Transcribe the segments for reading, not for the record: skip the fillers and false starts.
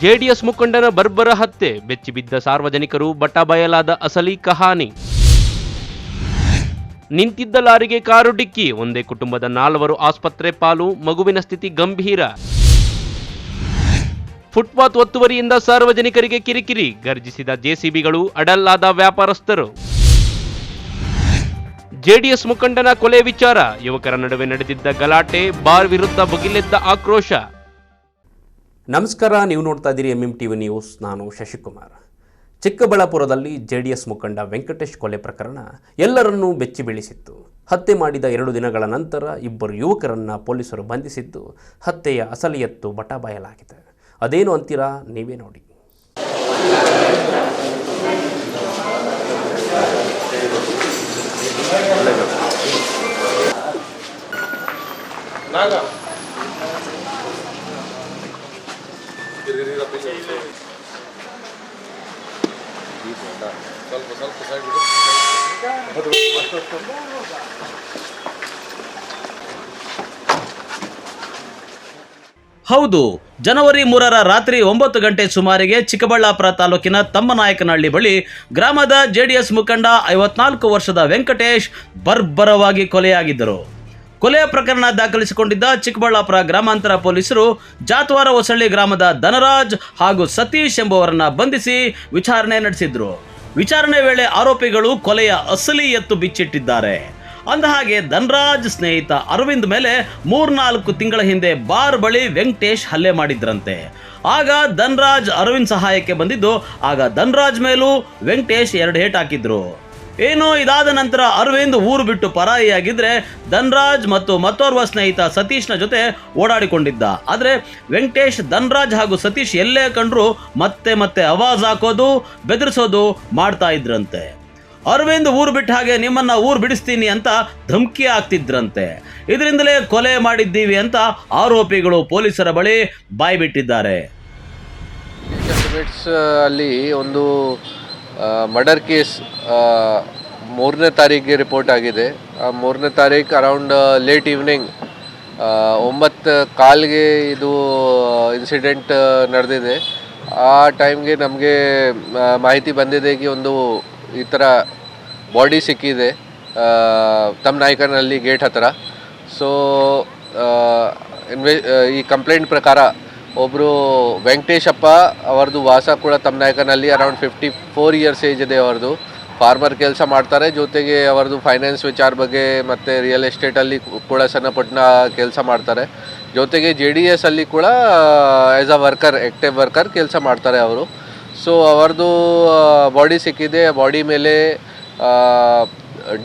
JDS ಮುಖಂಡನ ಬರ್ಬರ ಹತ್ಯೆ, ಬೆಚ್ಚಿಬಿದ್ದ ಸಾರ್ವಜನಿಕರು, ಬಟಬಯಲಾದ ಅಸಲಿ ಕಹಾನಿ. ನಿಂತಿದ್ದ ಲಾರಿಗೆ ಕಾರು ಡಿಕ್ಕಿ, ಒಂದೇ ಕುಟುಂಬದ 4 ಆಸ್ಪತ್ರೆ ಪಾಲು, ಮಗುವಿನ ಸ್ಥಿತಿ ಗಂಭೀರ. ಫುಟ್ಪಾತ್ ಒತ್ತುವರಿಯಿಂದ ಸಾರ್ವಜನಿಕರಿಗೆ ಕಿರಿಕಿರಿ, ಗರ್ಜಿಸಿದ ಜೆಸಿಬಿಗಳು, ಅಡಲ್ಲಾದ ವ್ಯಾಪಾರಸ್ಥರು. ಜೆಡಿಎಸ್ ಮುಖಂಡನ ಕೊಲೆ ವಿಚಾರ, ಯುವಕರ ನಡುವೆ ನಡೆದಿದ್ದ ಗಲಾಟೆ, ಬಾರ್ ವಿರುದ್ಧ ಭುಗಿಲೆದ್ದ ಆಕ್ರೋಶ. ನಮಸ್ಕಾರ, ನೀವು ನೋಡ್ತಾ ಇದ್ದೀರಿ MMTV ನ್ಯೂಸ್. ನಾನು ಶಶಿಕುಮಾರ್. ಚಿಕ್ಕಬಳ್ಳಾಪುರದಲ್ಲಿ ಜೆಡಿಎಸ್ ಮುಖಂಡ ವೆಂಕಟೇಶ್ ಕೊಲೆ ಪ್ರಕರಣ ಎಲ್ಲರನ್ನೂ ಬೆಚ್ಚಿ ಬೀಳಿಸಿತ್ತು. ಹತ್ಯೆ ಮಾಡಿದ 2 ದಿನಗಳ ನಂತರ 2 ಯುವಕರನ್ನು ಪೊಲೀಸರು ಬಂಧಿಸಿದ್ದು, ಹತ್ಯೆಯ ಅಸಲಿಯತ್ತು ಬಟಬಯಲಾಗಿದೆ. ಅದೇನು ಅಂತೀರಾ, ನೀವೇ ನೋಡಿ. ಹೌದು, ಜನವರಿ 3ರ ರಾತ್ರಿ 9 ಗಂಟೆ ಸುಮಾರಿಗೆ ಚಿಕ್ಕಬಳ್ಳಾಪುರ ತಾಲೂಕಿನ ತಮ್ಮನಾಯಕನಹಳ್ಳಿ ಬಳಿ ಗ್ರಾಮದ ಜೆಡಿಎಸ್ ಮುಖಂಡ 54 ವರ್ಷದ ವೆಂಕಟೇಶ್ ಬರ್ಬರವಾಗಿ ಕೊಲೆಯಾಗಿದ್ದರು. ಕೊಲೆಯ ಪ್ರಕರಣ ದಾಖಲಿಸಿಕೊಂಡಿದ್ದ ಚಿಕ್ಕಬಳ್ಳಾಪುರ ಗ್ರಾಮಾಂತರ ಪೊಲೀಸರು ಜಾತ್ವಾರ ಹೊಸಳ್ಳಿ ಗ್ರಾಮದ ಧನರಾಜ್ ಹಾಗೂ ಸತೀಶ್ ಎಂಬುವರನ್ನ ಬಂಧಿಸಿ ವಿಚಾರಣೆ ನಡೆಸಿದ್ರು. ವಿಚಾರಣೆ ವೇಳೆ ಆರೋಪಿಗಳು ಕೊಲೆಯ ಅಸಲಿ ಎತ್ತು ಬಿಚ್ಚಿಟ್ಟಿದ್ದಾರೆ. ಅಂದಹಾಗೆ ಧನರಾಜ್ ಸ್ನೇಹಿತ ಅರವಿಂದ್ ಮೇಲೆ 3-4 ತಿಂಗಳ ಹಿಂದೆ ಬಾರ್ ಬಳಿ ವೆಂಕಟೇಶ್ ಹಲ್ಲೆ ಮಾಡಿದ್ರಂತೆ. ಆಗ ಧನರಾಜ್ ಅರವಿಂದ್ ಸಹಾಯಕ್ಕೆ ಬಂದಿದ್ದು, ಆಗ ಧನರಾಜ್ ಮೇಲೂ ವೆಂಕಟೇಶ್ 2 ಏಟ್ ಹಾಕಿದ್ರು. ಏನು ಇದಾದ ನಂತರ ಅರವಿಂದ್ ಊರು ಬಿಟ್ಟು ಪರಾರಿಯಾಗಿದ್ರೆ ಧನರಾಜ್ ಮತ್ತು ಮತ್ತೋರ್ವ ಸ್ನೇಹಿತ ಸತೀಶ್ನ ಜೊತೆ ಓಡಾಡಿಕೊಂಡಿದ್ದ. ಆದರೆ ವೆಂಕಟೇಶ್ ಧನರಾಜ್ ಹಾಗೂ ಸತೀಶ್ ಎಲ್ಲೇ ಕಂಡ್ರು ಮತ್ತೆ ಆವಾಜ್ ಹಾಕೋದು, ಬೆದರಿಸೋದು ಮಾಡ್ತಾ ಇದ್ರಂತೆ. ಅರವಿಂದ್ ಊರು ಬಿಟ್ಟ ಹಾಗೆ ನಿಮ್ಮನ್ನ ಊರು ಬಿಡಿಸ್ತೀನಿ ಅಂತ ಧಮಕಿ ಆಗ್ತಿದ್ರಂತೆ. ಇದರಿಂದಲೇ ಕೊಲೆ ಮಾಡಿದ್ದೀವಿ ಅಂತ ಆರೋಪಿಗಳು ಪೊಲೀಸರ ಬಳಿ ಬಾಯ್ಬಿಟ್ಟಿದ್ದಾರೆ. ಅಲ್ಲಿ ಒಂದು ಮರ್ಡರ್ ಕೇಸ್ 3ನೇ ತಾರೀಕಿಗೆ ರಿಪೋರ್ಟ್ ಆಗಿದೆ. 3ನೇ ತಾರೀಕು ಅರೌಂಡ್ ಲೇಟ್ ಈವ್ನಿಂಗ್ 9:15ಗೆ ಇದು ಇನ್ಸಿಡೆಂಟ್ ನಡೆದಿದೆ. ಆ ಟೈಮ್ಗೆ ನಮಗೆ ಮಾಹಿತಿ ಬಂದಿದೆ ಕಿ ಒಂದು ಈ ಥರ ಬಾಡಿ ಸಿಕ್ಕಿದೆ ತಮ್ಮನಾಯಕನಹಳ್ಳಿ ಗೇಟ್ ಹತ್ತಿರ. ಸೊ ಈ ಕಂಪ್ಲೇಂಟ್ ಪ್ರಕಾರ ಒಬ್ಬರು ವೆಂಕಟೇಶಪ್ಪ ಅವರದು ವಾಸ ಕೂಡ ತಮ್ಮನಾಯಕನಹಳ್ಳಿ, ಅರೌಂಡ್ 54 ಇಯರ್ಸ್ ಏಜ್ ಇದೆ ಅವರದು. ಫಾರ್ಮರ್ ಕೆಲಸ ಮಾಡ್ತಾರೆ, ಜೊತೆಗೆ ಅವರದು ಫೈನಾನ್ಸ್ ವಿಚಾರ ಬಗ್ಗೆ ಮತ್ತು ರಿಯಲ್ ಎಸ್ಟೇಟಲ್ಲಿ ಕೂಡ ಸಣ್ಣಪಟ್ಟಣ ಕೆಲಸ ಮಾಡ್ತಾರೆ. ಜೊತೆಗೆ JDS ಅಲ್ಲಿ ಕೂಡ as a worker, active worker ಕೆಲಸ ಮಾಡ್ತಾರೆ ಅವರು. ಸೊ ಅವರದು ಬಾಡಿ ಸಿಕ್ಕಿದೆ. ಬಾಡಿ ಮೇಲೆ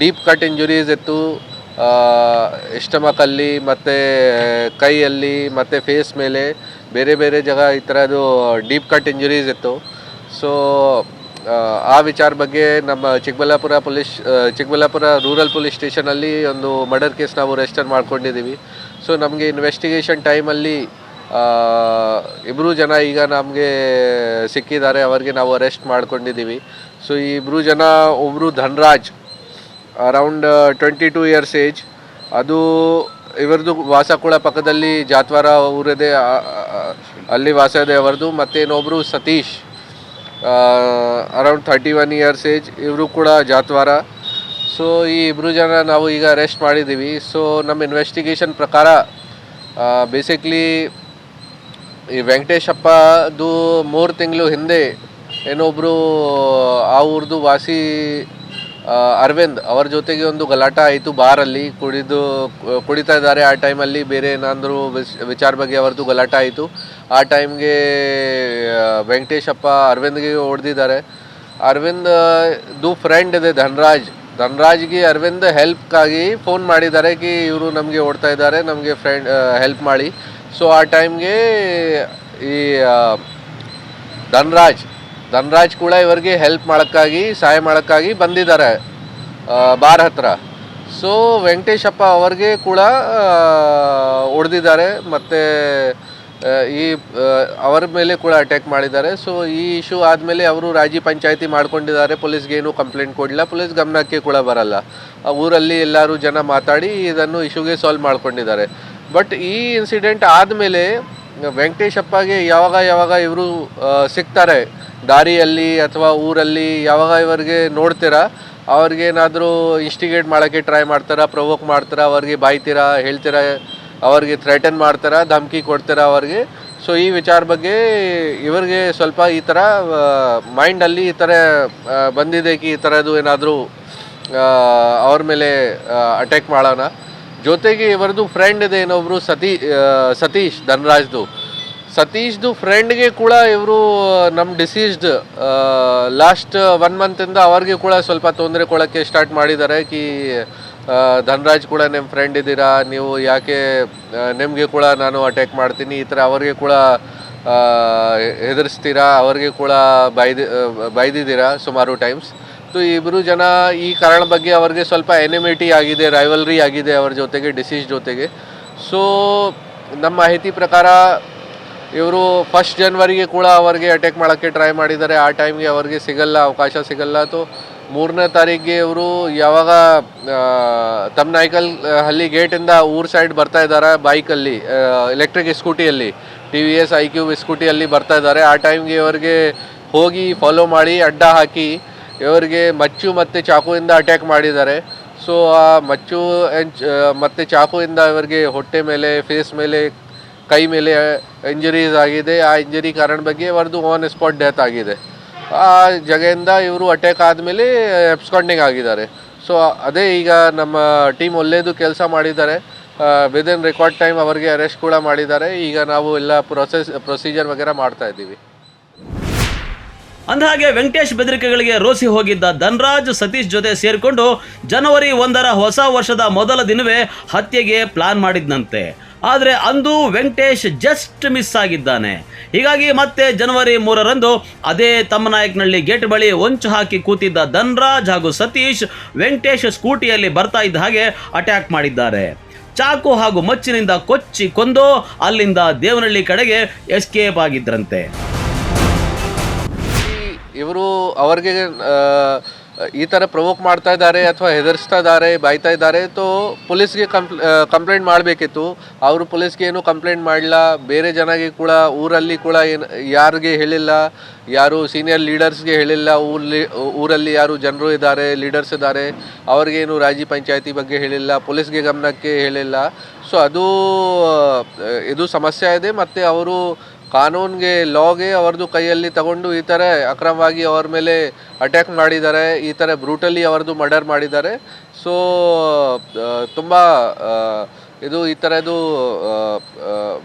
ಡೀಪ್ ಕಟ್ ಇಂಜುರೀಸ್ ಇತ್ತು, ಸ್ಟಮಕಲ್ಲಿ ಮತ್ತು ಕೈಯಲ್ಲಿ ಮತ್ತು ಫೇಸ್ ಮೇಲೆ ಬೇರೆ ಜಾಗ ಈ ಥರದ್ದು ಡೀಪ್ ಕಟ್ ಇಂಜುರೀಸ್ ಇತ್ತು. ಸೊ ಆ ವಿಚಾರ ಬಗ್ಗೆ ನಮ್ಮ ಚಿಕ್ಕಬಳ್ಳಾಪುರ ರೂರಲ್ ಪೊಲೀಸ್ ಸ್ಟೇಷನಲ್ಲಿ ಒಂದು ಮರ್ಡರ್ ಕೇಸ್ ನಾವು ರಿಜಿಸ್ಟರ್ ಮಾಡ್ಕೊಂಡಿದ್ದೀವಿ. ಸೊ ನಮಗೆ ಇನ್ವೆಸ್ಟಿಗೇಷನ್ ಟೈಮಲ್ಲಿ 2 ಜನ ಈಗ ನಮಗೆ ಸಿಕ್ಕಿದ್ದಾರೆ, ಅವರಿಗೆ ನಾವು ಅರೆಸ್ಟ್ ಮಾಡ್ಕೊಂಡಿದ್ದೀವಿ. ಸೊ ಈ 2 ಜನ, ಒಬ್ಬರು ಧನರಾಜ್ ಅರೌಂಡ್ 22 ಇಯರ್ಸ್ ಏಜ್, ಅದು ಇವರದು ವಾಸ ಕೂಡ ಪಕ್ಕದಲ್ಲಿ ಜಾತ್ವಾರ ಊರಿದೆ, ಅಲ್ಲಿ ವಾಸ ಇದೆ ಅವರದು. ಮತ್ತು ಇನ್ನೊಬ್ಬರು ಸತೀಶ್ ಅರೌಂಡ್ 31 ಇಯರ್ಸ್ ಏಜ್, ಇವರು ಕೂಡ ಜಾತ್ವಾರ. ಸೊ ಈ 2 ಜನ ನಾವು ಈಗ ಅರೆಸ್ಟ್ ಮಾಡಿದ್ದೀವಿ. ಸೊ ನಮ್ಮ ಇನ್ವೆಸ್ಟಿಗೇಷನ್ ಪ್ರಕಾರ ಬೇಸಿಕ್ಲಿ ಈ ವೆಂಕಟೇಶಪ್ಪದು 3 ತಿಂಗಳು ಹಿಂದೆ ಏನೊಬ್ಬರು ಆ ಊರ್ದು ವಾಸಿ ಅರವಿಂದ್ ಅವರ ಜೊತೆಗೆ ಒಂದು ಗಲಾಟ ಆಯಿತು. ಬಾರಲ್ಲಿ ಕುಡಿತಾ ಇದ್ದಾರೆ. ಆ ಟೈಮಲ್ಲಿ ಬೇರೆ ಏನಾದರೂ ವಿಚಾರ ಬಗ್ಗೆ ಅವರದು ಗಲಾಟ ಆಯಿತು. ಆ ಟೈಮ್ಗೆ ವೆಂಕಟೇಶಪ್ಪ ಅರವಿಂದ್ಗೆ ಹೊಡೆದಿದ್ದಾರೆ. ಅರವಿಂದ್ದು ಫ್ರೆಂಡ್ ಇದೆ ಧನರಾಜ್ಗೆ ಅರವಿಂದ್ ಹೆಲ್ಪ್ಗಾಗಿ ಫೋನ್ ಮಾಡಿದ್ದಾರೆ ಕಿ ಇವರು ನಮಗೆ ಓಡ್ತಾ ಇದ್ದಾರೆ, ನಮಗೆ ಫ್ರೆಂಡ್ ಹೆಲ್ಪ್ ಮಾಡಿ. ಸೊ ಆ ಟೈಮ್ಗೆ ಈ ಧನರಾಜ್ ಕೂಡ ಇವರಿಗೆ ಸಹಾಯ ಮಾಡೋಕ್ಕಾಗಿ ಬಂದಿದ್ದಾರೆ ಬಾರ್ ಹತ್ರ. ಸೊ ವೆಂಕಟೇಶಪ್ಪ ಅವ್ರಿಗೆ ಕೂಡ ಹೊಡೆದಿದ್ದಾರೆ ಮತ್ತು ಅವರ ಮೇಲೆ ಕೂಡ ಅಟ್ಯಾಕ್ ಮಾಡಿದ್ದಾರೆ. ಸೊ ಈ ಇಶ್ಯೂ ಆದಮೇಲೆ ಅವರು ರಾಜಿ ಪಂಚಾಯಿತಿ ಮಾಡ್ಕೊಂಡಿದ್ದಾರೆ. ಪೊಲೀಸ್ಗೆ ಏನೂ ಕಂಪ್ಲೇಂಟ್ ಕೊಡಲಿಲ್ಲ, ಪೊಲೀಸ್ ಗಮನಕ್ಕೆ ಕೂಡ ಬರಲ್ಲ. ಊರಲ್ಲಿ ಎಲ್ಲರೂ ಜನ ಮಾತಾಡಿ ಇದನ್ನು ಇಶ್ಯೂಗೆ ಸಾಲ್ವ್ ಮಾಡ್ಕೊಂಡಿದ್ದಾರೆ. ಬಟ್ ಈ ಇನ್ಸಿಡೆಂಟ್ ಆದಮೇಲೆ ವೆಂಕಟೇಶಪ್ಪಗೆ ಯಾವಾಗ ಇವರು ಸಿಗ್ತಾರೆ ದಾರಿಯಲ್ಲಿ ಅಥವಾ ಊರಲ್ಲಿ, ಯಾವಾಗ ಇವರಿಗೆ ನೋಡ್ತೀರಾ ಅವ್ರಿಗೇನಾದರೂ ಇನ್ಸ್ಟಿಗೇಟ್ ಮಾಡೋಕ್ಕೆ ಟ್ರೈ ಮಾಡ್ತಾರಾ, ಪ್ರವೋಕ್ ಮಾಡ್ತಾರಾ, ಅವ್ರಿಗೆ ಬಾಯ್ತೀರಾ, ಹೇಳ್ತೀರಾ, ಅವ್ರಿಗೆ ಥ್ರೆಟನ್ ಮಾಡ್ತಾರಾ, ಧಮಕಿ ಕೊಡ್ತೀರಾ ಅವ್ರಿಗೆ. ಸೊ ಈ ವಿಚಾರ ಬಗ್ಗೆ ಇವರಿಗೆ ಸ್ವಲ್ಪ ಈ ಥರ ಮೈಂಡಲ್ಲಿ ಈ ಥರ ಬಂದಿದೆ ಕಿ ಈ ಥರದ್ದು ಏನಾದರೂ ಅವ್ರ ಮೇಲೆ ಅಟ್ಯಾಕ್ ಮಾಡೋಣ. ಜೊತೆಗೆ ಇವರದು ಫ್ರೆಂಡ್ ಇದೆ ಇನ್ನೊಬ್ರು ಸತೀಶ್ ಸತೀಶ್ದು ಫ್ರೆಂಡ್ಗೆ ಕೂಡ ಇವರು ನಮ್ಮ ಡಿಸೀಸ್ಡ್ ಲಾಸ್ಟ್ 1 ಮಂತಿಂದ ಅವ್ರಿಗೆ ಕೂಡ ಸ್ವಲ್ಪ ತೊಂದರೆ ಕೊಡೋಕ್ಕೆ ಸ್ಟಾರ್ಟ್ ಮಾಡಿದ್ದಾರೆ ಕಿ ಧನ್ರಾಜ್ ಕೂಡ ನಿಮ್ಮ ಫ್ರೆಂಡ್ ಇದ್ದೀರಾ, ನೀವು ಯಾಕೆ ನಿಮಗೆ ಕೂಡ ನಾನು ಅಟ್ಯಾಕ್ ಮಾಡ್ತೀನಿ, ಈ ಥರ ಅವ್ರಿಗೆ ಕೂಡ ಹೆದರಿಸ್ತೀರಾ, ಅವ್ರಿಗೆ ಕೂಡ ಬೈದಿದ್ದೀರಾ ಸುಮಾರು ಟೈಮ್ಸ್. ಸೊ ಇಬ್ಬರು ಜನ ಈ ಕಾರಣ ಬಗ್ಗೆ ಅವ್ರಿಗೆ ಸ್ವಲ್ಪ ಎನಿಮಿಟಿ ಆಗಿದೆ, ರೈವಲ್ರಿ ಆಗಿದೆ ಅವ್ರ ಜೊತೆಗೆ, ಡಿಸೀಸ್ ಜೊತೆಗೆ. ಸೊ ನಮ್ಮ ಮಾಹಿತಿ ಪ್ರಕಾರ ಇವರು 1 ಜನವರಿಗೆ ಕೂಡ ಅವ್ರಿಗೆ ಅಟ್ಯಾಕ್ ಮಾಡೋಕ್ಕೆ ಟ್ರೈ ಮಾಡಿದ್ದಾರೆ. ಆ ಟೈಮ್ಗೆ ಅವ್ರಿಗೆ ಅವಕಾಶ ಸಿಗಲ್ಲ. ಸೊ 3ನೇ ತಾರೀಕಿಗೆ ಇವರು ಯಾವಾಗ ತಮ್ಮನಾಯ್ಕಲ್ ಹಳ್ಳಿ ಗೇಟಿಂದ ಊರ್ ಸೈಡ್ ಬರ್ತಾ ಇದ್ದಾರೆ ಬೈಕಲ್ಲಿ, ಎಲೆಕ್ಟ್ರಿಕ್ ಸ್ಕೂಟಿಯಲ್ಲಿ, TVS iQ ಸ್ಕೂಟಿಯಲ್ಲಿ ಬರ್ತಾ ಇದ್ದಾರೆ. ಆ ಟೈಮ್ಗೆ ಇವರಿಗೆ ಹೋಗಿ ಫಾಲೋ ಮಾಡಿ ಅಡ್ಡ ಹಾಕಿ ಇವರಿಗೆ ಮಚ್ಚು ಮತ್ತು ಚಾಕುವಿಂದ ಅಟ್ಯಾಕ್ ಮಾಡಿದ್ದಾರೆ. ಸೊ ಆ ಮಚ್ಚು ಮತ್ತು ಚಾಕುವಿಂದ ಇವರಿಗೆ ಹೊಟ್ಟೆ ಮೇಲೆ, ಫೇಸ್ ಮೇಲೆ, ಕೈ ಮೇಲೆ ಇಂಜರೀಸ್ ಆಗಿದೆ. ಆ ಇಂಜರಿ ಕಾರಣ ಬಗ್ಗೆ ಅವರದು ಆನ್ ಸ್ಪಾಟ್ ಡೆತ್ ಆಗಿದೆ. ಆ ಜಾಗದಿಂದ ಇವರು ಅಟ್ಯಾಕ್ ಆದಮೇಲೆ ಎಬ್ಸ್ಕಾಂಡಿಂಗ್ ಆಗಿದ್ದಾರೆ. ಸೊ ಅದೇ ಈಗ ನಮ್ಮ ಟೀಮ್ ಒಳ್ಳೆಯದು ಕೆಲಸ ಮಾಡಿದ್ದಾರೆ. ವಿದಿನ್ ರೆಕಾರ್ಡ್ ಟೈಮ್ ಅವರಿಗೆ ಅರೆಸ್ಟ್ ಕೂಡ ಮಾಡಿದ್ದಾರೆ. ಈಗ ನಾವು ಎಲ್ಲ ಪ್ರೊಸೀಜರ್ ವಗೇರ ಮಾಡ್ತಾ ಇದ್ದೀವಿ. ಅಂದಹಾಗೆ ವೆಂಕಟೇಶ್ ಬೆದರಿಕೆಗಳಿಗೆ ರೋಸಿ ಹೋಗಿದ್ದ ಧನ್ರಾಜ್ ಸತೀಶ್ ಜೊತೆ ಸೇರಿಕೊಂಡು ಜನವರಿ 1ರ ಹೊಸ ವರ್ಷದ ಮೊದಲ ದಿನವೇ ಹತ್ಯೆಗೆ ಪ್ಲಾನ್ ಮಾಡಿದ್ನಂತೆ. ಆದರೆ ಅಂದು ವೆಂಕಟೇಶ್ ಜಸ್ಟ್ ಮಿಸ್ ಆಗಿದ್ದಾನೆ. ಹೀಗಾಗಿ ಮತ್ತೆ ಜನವರಿ 3ರಂದು ಅದೇ ತಮ್ಮನಾಯಕನಹಳ್ಳಿ ಗೇಟ್ ಬಳಿ ಹೊಂಚು ಹಾಕಿ ಕೂತಿದ್ದ ಧನ್ರಾಜ್ ಹಾಗೂ ಸತೀಶ್ ವೆಂಕಟೇಶ್ ಸ್ಕೂಟಿಯಲ್ಲಿ ಬರ್ತಾ ಇದ್ದ ಹಾಗೆ ಅಟ್ಯಾಕ್ ಮಾಡಿದ್ದಾರೆ. ಚಾಕು ಹಾಗೂ ಮಚ್ಚಿನಿಂದ ಕೊಚ್ಚಿ ಕೊಂದು ಅಲ್ಲಿಂದ ದೇವನಹಳ್ಳಿ ಕಡೆಗೆ ಎಸ್ಕೇಪ್ ಆಗಿದ್ರಂತೆ. ಇವರು ಅವ್ರಿಗೆ ಈ ಥರ ಪ್ರವೋಕ್ ಮಾಡ್ತಾ ಇದ್ದಾರೆ ಅಥವಾ ಹೆದರ್ಸ್ತಾ ಇದ್ದಾರೆ, ಬಾಯ್ತಾ ಇದ್ದಾರೆ, ತೋ ಪೊಲೀಸ್ಗೆ ಕಂಪ್ಲೇಂಟ್ ಮಾಡಬೇಕಿತ್ತು. ಅವರು ಪೊಲೀಸ್ಗೆ ಏನು ಕಂಪ್ಲೇಂಟ್ ಮಾಡಲಿಲ್ಲ. ಬೇರೆ ಜನಗೆ ಕೂಡ ಊರಲ್ಲಿ ಕೂಡ ಯಾರಿಗೆ ಹೇಳಿಲ್ಲ, ಯಾರು ಸೀನಿಯರ್ ಲೀಡರ್ಸ್ಗೆ ಹೇಳಿಲ್ಲ. ಊರಲ್ಲಿ ಯಾರು ಜನರು ಇದ್ದಾರೆ, ಲೀಡರ್ಸ್ ಇದ್ದಾರೆ, ಅವ್ರಿಗೇನು ರಾಜಿ ಪಂಚಾಯತಿ ಬಗ್ಗೆ ಹೇಳಿಲ್ಲ, ಪೊಲೀಸ್ಗೆ ಗಮನಕ್ಕೆ ಹೇಳಿಲ್ಲ. ಸೊ ಇದು ಸಮಸ್ಯೆ ಇದೆ. ಮತ್ತು ಅವರು ಕಾನೂನಿಗೆ, ಲಾಗೆ ಅವ್ರದ್ದು ಕೈಯಲ್ಲಿ ತಗೊಂಡು ಈ ಥರ ಅಕ್ರಮವಾಗಿ ಅವ್ರ ಮೇಲೆ ಅಟ್ಯಾಕ್ ಮಾಡಿದ್ದಾರೆ, ಈ ಥರ ಬ್ರೂಟಲಿ ಅವ್ರದ್ದು ಮರ್ಡರ್ ಮಾಡಿದ್ದಾರೆ. ಸೊ ತುಂಬ ಈ ಥರದ್ದು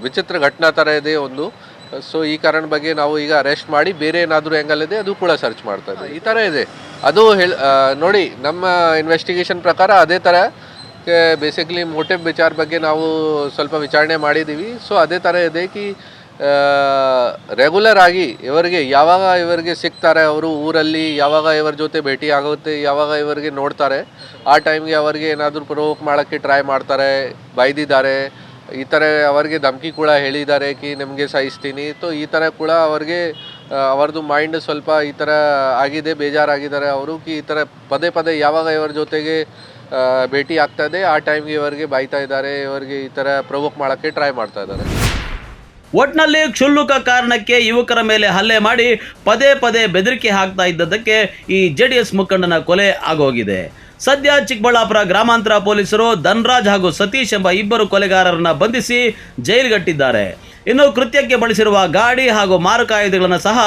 ವಿಚಿತ್ರ ಘಟನಾ ಥರ ಇದೆ ಒಂದು. ಸೊ ಈ ಕಾರಣ ಬಗ್ಗೆ ನಾವು ಈಗ ಅರೆಸ್ಟ್ ಮಾಡಿ ಬೇರೆ ಏನಾದರೂ ಆ್ಯಂಗಲ್ ಇದೆ ಅದು ಕೂಡ ಸರ್ಚ್ ಮಾಡ್ತಾ ಇದ್ದೀವಿ. ಈ ಥರ ಇದೆ ಅದು ನೋಡಿ, ನಮ್ಮ ಇನ್ವೆಸ್ಟಿಗೇಷನ್ ಪ್ರಕಾರ ಅದೇ ಥರ ಬೇಸಿಕಲಿ ಮೋಟಿವ್ ವಿಚಾರ ಬಗ್ಗೆ ನಾವು ಸ್ವಲ್ಪ ವಿಚಾರಣೆ ಮಾಡಿದ್ದೀವಿ. ಸೊ ಅದೇ ಥರ ಇದೆ ಕಿ ರೆಗ್ಯುಲರ್ ಆಗಿ ಇವರಿಗೆ ಸಿಗ್ತಾರೆ ಅವರು ಊರಲ್ಲಿ, ಯಾವಾಗ ಇವರ ಜೊತೆ ಭೇಟಿ ಆಗುತ್ತೆ, ಯಾವಾಗ ಇವರಿಗೆ ನೋಡ್ತಾರೆ, ಆ ಟೈಮ್ಗೆ ಅವರಿಗೆ ಏನಾದರೂ ಪ್ರವೋಕ್ ಮಾಡೋಕ್ಕೆ ಟ್ರೈ ಮಾಡ್ತಾರೆ, ಬೈದಿದ್ದಾರೆ, ಈ ಥರ ಅವರಿಗೆ ಧಮಕಿ ಕೂಡ ಹೇಳಿದ್ದಾರೆ ಕಿ ನಿಮಗೆ ಸಾಯಿಸ್ತೀನಿ. ಸೊ ಈ ಥರ ಕೂಡ ಅವ್ರದ್ದು ಮೈಂಡ್ ಸ್ವಲ್ಪ ಈ ಥರ ಆಗಿದೆ, ಬೇಜಾರಾಗಿದ್ದಾರೆ ಅವರು ಕಿ ಈ ಥರ ಪದೇ ಯಾವಾಗ ಇವರ ಜೊತೆಗೆ ಭೇಟಿ ಆಗ್ತಾ ಇದೆ ಆ ಟೈಮ್ಗೆ ಇವರಿಗೆ ಬೈತಾ ಇದ್ದಾರೆ, ಇವರಿಗೆ ಈ ಥರ ಪ್ರವೋಕ್ ಮಾಡೋಕ್ಕೆ ಟ್ರೈ ಮಾಡ್ತಾ ಇದ್ದಾರೆ. ಒಟ್ನಲ್ಲಿ ಕ್ಷುಲ್ಲಕ ಕಾರಣಕ್ಕೆ ಯುವಕರ ಮೇಲೆ ಹಲ್ಲೆ ಮಾಡಿ ಪದೇ ಬೆದರಿಕೆ ಹಾಕ್ತಾ ಇದ್ದದಕ್ಕೆ ಈ JDS ಮುಖಂಡನ ಕೊಲೆ ಆಗೋಗಿದೆ. ಸದ್ಯ ಚಿಕ್ಕಬಳ್ಳಾಪುರ ಗ್ರಾಮಾಂತರ ಪೊಲೀಸರು ಧನ್ರಾಜ್ ಹಾಗೂ ಸತೀಶ್ ಎಂಬ ಇಬ್ಬರು ಕೊಲೆಗಾರರನ್ನ ಬಂಧಿಸಿ ಜೈಲಿಗಟ್ಟಿದ್ದಾರೆ. ಇನ್ನು ಕೃತ್ಯಕ್ಕೆ ಬಳಸಿರುವ ಗಾಡಿ ಹಾಗೂ ಮಾರಕಾಯುಧಗಳನ್ನು ಸಹ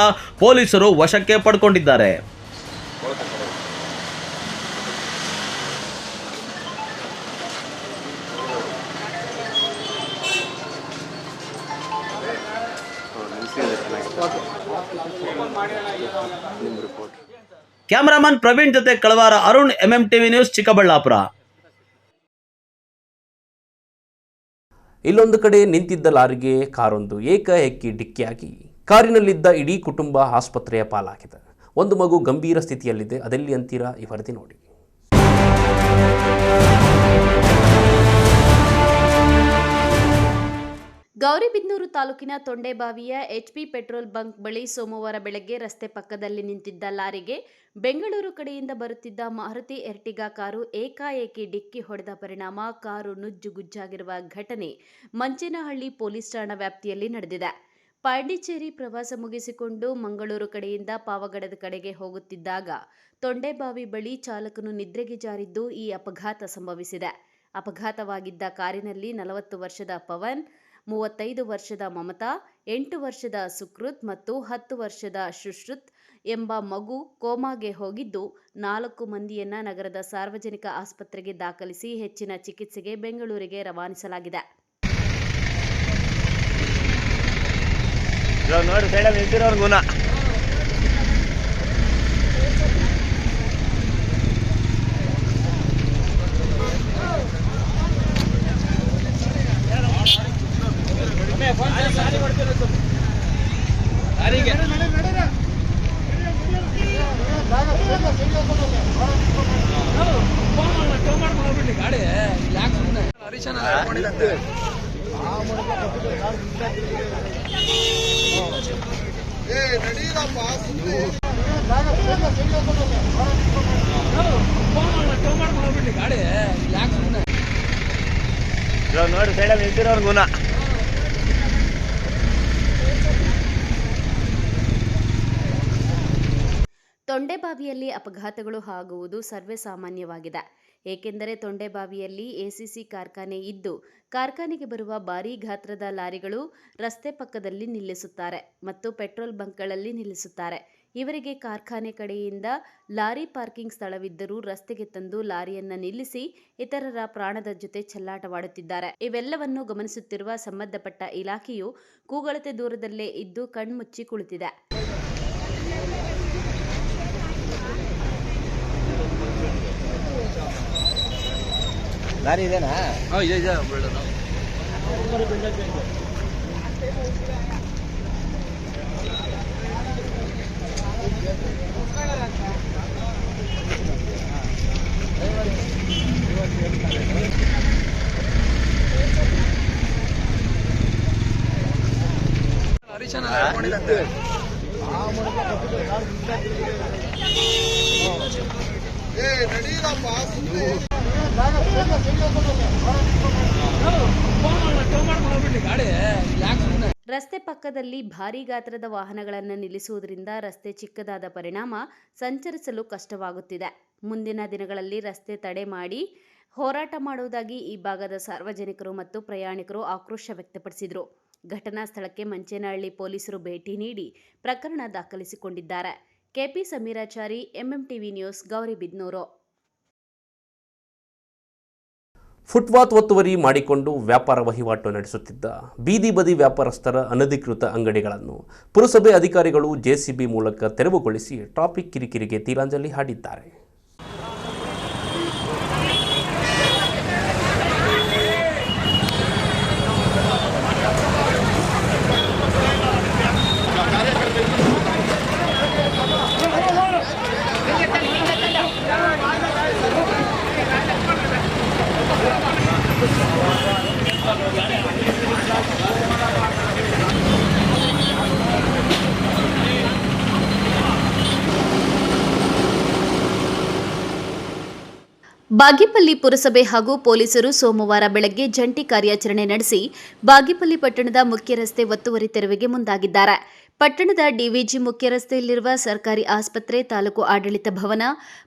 ಪೊಲೀಸರು ವಶಕ್ಕೆ ಪಡ್ಕೊಂಡಿದ್ದಾರೆ. ಕ್ಯಾಮರಾಮನ್ ಪ್ರವೀಣ್ ಜೊತೆ ಕಳವಾರ ಅರುಣ್, MMTV ನ್ಯೂಸ್, ಚಿಕ್ಕಬಳ್ಳಾಪುರ. ಇಲ್ಲೊಂದು ಕಡೆ ನಿಂತಿದ್ದ ಲಾರಿಗೆ ಕಾರೊಂದು ಏಕಾಏಕಿ ಡಿಕ್ಕಿಯಾಗಿ ಕಾರಿನಲ್ಲಿದ್ದ ಇಡೀ ಕುಟುಂಬ ಆಸ್ಪತ್ರೆಯ ಪಾಲಾಗಿದೆ. ಒಂದು ಮಗು ಗಂಭೀರ ಸ್ಥಿತಿಯಲ್ಲಿದೆ. ಅದೆಲ್ಲಿ ಅಂತೀರಾ? ಈ ವರದಿ ನೋಡಿ. ಗೌರಿಬಿದನೂರು ತಾಲೂಕಿನ ತೊಂಡೆಬಾವಿಯ ಎಚ್ಪಿ ಪೆಟ್ರೋಲ್ ಬಂಕ್ ಬಳಿ ಸೋಮವಾರ ಬೆಳಗ್ಗೆ ರಸ್ತೆ ಪಕ್ಕದಲ್ಲಿ ನಿಂತಿದ್ದ ಲಾರಿಗೆ ಬೆಂಗಳೂರು ಕಡೆಯಿಂದ ಬರುತ್ತಿದ್ದ ಮಾರುತಿ ಎರ್ಟಿಗಾ ಕಾರು ಏಕಾಏಕಿ ಡಿಕ್ಕಿ ಹೊಡೆದ ಪರಿಣಾಮ ಕಾರು ನುಜ್ಜುಗುಜ್ಜಾಗಿರುವ ಘಟನೆ ಮಂಚೇನಹಳ್ಳಿ ಪೊಲೀಸ್ ಠಾಣಾ ವ್ಯಾಪ್ತಿಯಲ್ಲಿ ನಡೆದಿದೆ. ಪಾಂಡಿಚೇರಿ ಪ್ರವಾಸ ಮುಗಿಸಿಕೊಂಡು ಮಂಗಳೂರು ಕಡೆಯಿಂದ ಪಾವಗಡದ ಕಡೆಗೆ ಹೋಗುತ್ತಿದ್ದಾಗ ತೊಂಡೆಬಾವಿ ಬಳಿ ಚಾಲಕನು ನಿದ್ರೆಗೆ ಜಾರಿದ್ದು ಈ ಅಪಘಾತ ಸಂಭವಿಸಿದೆ. ಅಪಘಾತವಾಗಿದ್ದ ಕಾರಿನಲ್ಲಿ 40 ವರ್ಷದ ಪವನ್, 35 ವರ್ಷದ ಮಮತಾ, 8 ವರ್ಷದ ಸುಕೃತ್ ಮತ್ತು 10 ವರ್ಷದ ಸುಶ್ರುತ್ ಎಂಬ ಮಗು ಕೋಮಾಗೆ ಹೋಗಿದ್ದು 4 ಮಂದಿಯನ್ನ ನಗರದ ಸಾರ್ವಜನಿಕ ಆಸ್ಪತ್ರೆಗೆ ದಾಖಲಿಸಿ ಹೆಚ್ಚಿನ ಚಿಕಿತ್ಸೆಗೆ ಬೆಂಗಳೂರಿಗೆ ರವಾನಿಸಲಾಗಿದೆ. ತೊಂಡೆಬಾವಿಯಲ್ಲಿ ಅಪಘಾತಗಳು ಆಗುವುದು ಸರ್ವೇ ಸಾಮಾನ್ಯವಾಗಿದೆ. ಏಕೆಂದರೆ ತೊಂಡೆಬಾವಿಯಲ್ಲಿ ಎಸಿಸಿ ಕಾರ್ಖಾನೆ ಇದ್ದು ಕಾರ್ಖಾನೆಗೆ ಬರುವ ಭಾರೀ ಗಾತ್ರದ ಲಾರಿಗಳು ರಸ್ತೆ ಪಕ್ಕದಲ್ಲಿ ನಿಲ್ಲಿಸುತ್ತಾರೆ ಮತ್ತು ಪೆಟ್ರೋಲ್ ಬಂಕ್ಗಳಲ್ಲಿ ನಿಲ್ಲಿಸುತ್ತಾರೆ. ಇವರಿಗೆ ಕಾರ್ಖಾನೆ ಕಡೆಯಿಂದ ಲಾರಿ ಪಾರ್ಕಿಂಗ್ ಸ್ಥಳವಿದ್ದರೂ ರಸ್ತೆಗೆ ತಂದು ಲಾರಿಯನ್ನ ನಿಲ್ಲಿಸಿ ಇತರರ ಪ್ರಾಣದ ಜೊತೆ ಚೆಲ್ಲಾಟವಾಡುತ್ತಿದ್ದಾರೆ. ಇವೆಲ್ಲವನ್ನು ಗಮನಿಸುತ್ತಿರುವ ಸಂಬಂಧಪಟ್ಟ ಇಲಾಖೆಯು ಕೂಗಳತೆ ದೂರದಲ್ಲೇ ಇದ್ದು ಕಣ್ಮುಚ್ಚಿ ಕುಳಿತಿದೆ. ಲಾರಿ ಇದೆನಾ? ಇದೆ ರಸ್ತೆ ಪಕ್ಕದಲ್ಲಿ ಭಾರೀ ಗಾತ್ರದ ವಾಹನಗಳನ್ನು ನಿಲ್ಲಿಸುವುದರಿಂದ ರಸ್ತೆ ಚಿಕ್ಕದಾದ ಪರಿಣಾಮ ಸಂಚರಿಸಲು ಕಷ್ಟವಾಗುತ್ತಿದೆ. ಮುಂದಿನ ದಿನಗಳಲ್ಲಿ ರಸ್ತೆ ತಡೆ ಮಾಡಿ ಹೋರಾಟ ಮಾಡುವುದಾಗಿ ಈ ಭಾಗದ ಸಾರ್ವಜನಿಕರು ಮತ್ತು ಪ್ರಯಾಣಿಕರು ಆಕ್ರೋಶ ವ್ಯಕ್ತಪಡಿಸಿದರು. ಘಟನಾ ಸ್ಥಳಕ್ಕೆ ಮಂಚೇನಹಳ್ಳಿ ಪೊಲೀಸರು ಭೇಟಿ ನೀಡಿ ಪ್ರಕರಣ ದಾಖಲಿಸಿಕೊಂಡಿದ್ದಾರೆ. KP Sameerachari, MMTV news, Gauribidanur. Footpath ಒತ್ತುವರಿ ಮಾಡಿಕೊಂಡು ವ್ಯಾಪಾರ ವಹಿವಾಟು ನಡೆಸುತ್ತಿದ್ದ ಬೀದಿ ಬದಿ ವ್ಯಾಪಾರಸ್ಥರ ಅನಧಿಕೃತ ಅಂಗಡಿಗಳನ್ನು ಪುರಸಭೆ ಅಧಿಕಾರಿಗಳು ಜೆಸಿಬಿ ಮೂಲಕ ತೆರವುಗೊಳಿಸಿ ಟ್ರಾಫಿಕ್ ಕಿರಿಕಿರಿಗೆ ತೀರಾಂಜಲಿ ಹಾಡಿದ್ದಾರೆ. ಬಾಗೇಪಲ್ಲಿ ಪುರಸಭೆ ಹಾಗೂ ಪೊಲೀಸರು ಸೋಮವಾರ ಬೆಳಗ್ಗೆ ಜಂಟಿ ಕಾರ್ಯಾಚರಣೆ ನಡೆಸಿ ಬಾಗೇಪಲ್ಲಿ ಪಟ್ಟಣದ ಮುಖ್ಯ ರಸ್ತೆ ಒತ್ತುವರಿ ತೆರವಿಗೆ ಮುಂದಾಗಿದ್ದಾರೆ. ಪಟ್ಟಣದ ಡಿವಿಜಿ ಮುಖ್ಯ ರಸ್ತೆಯಲ್ಲಿರುವ ಸರ್ಕಾರಿ ಆಸ್ಪತ್ರೆ, ತಾಲೂಕು ಆಡಳಿತ ಭವನ,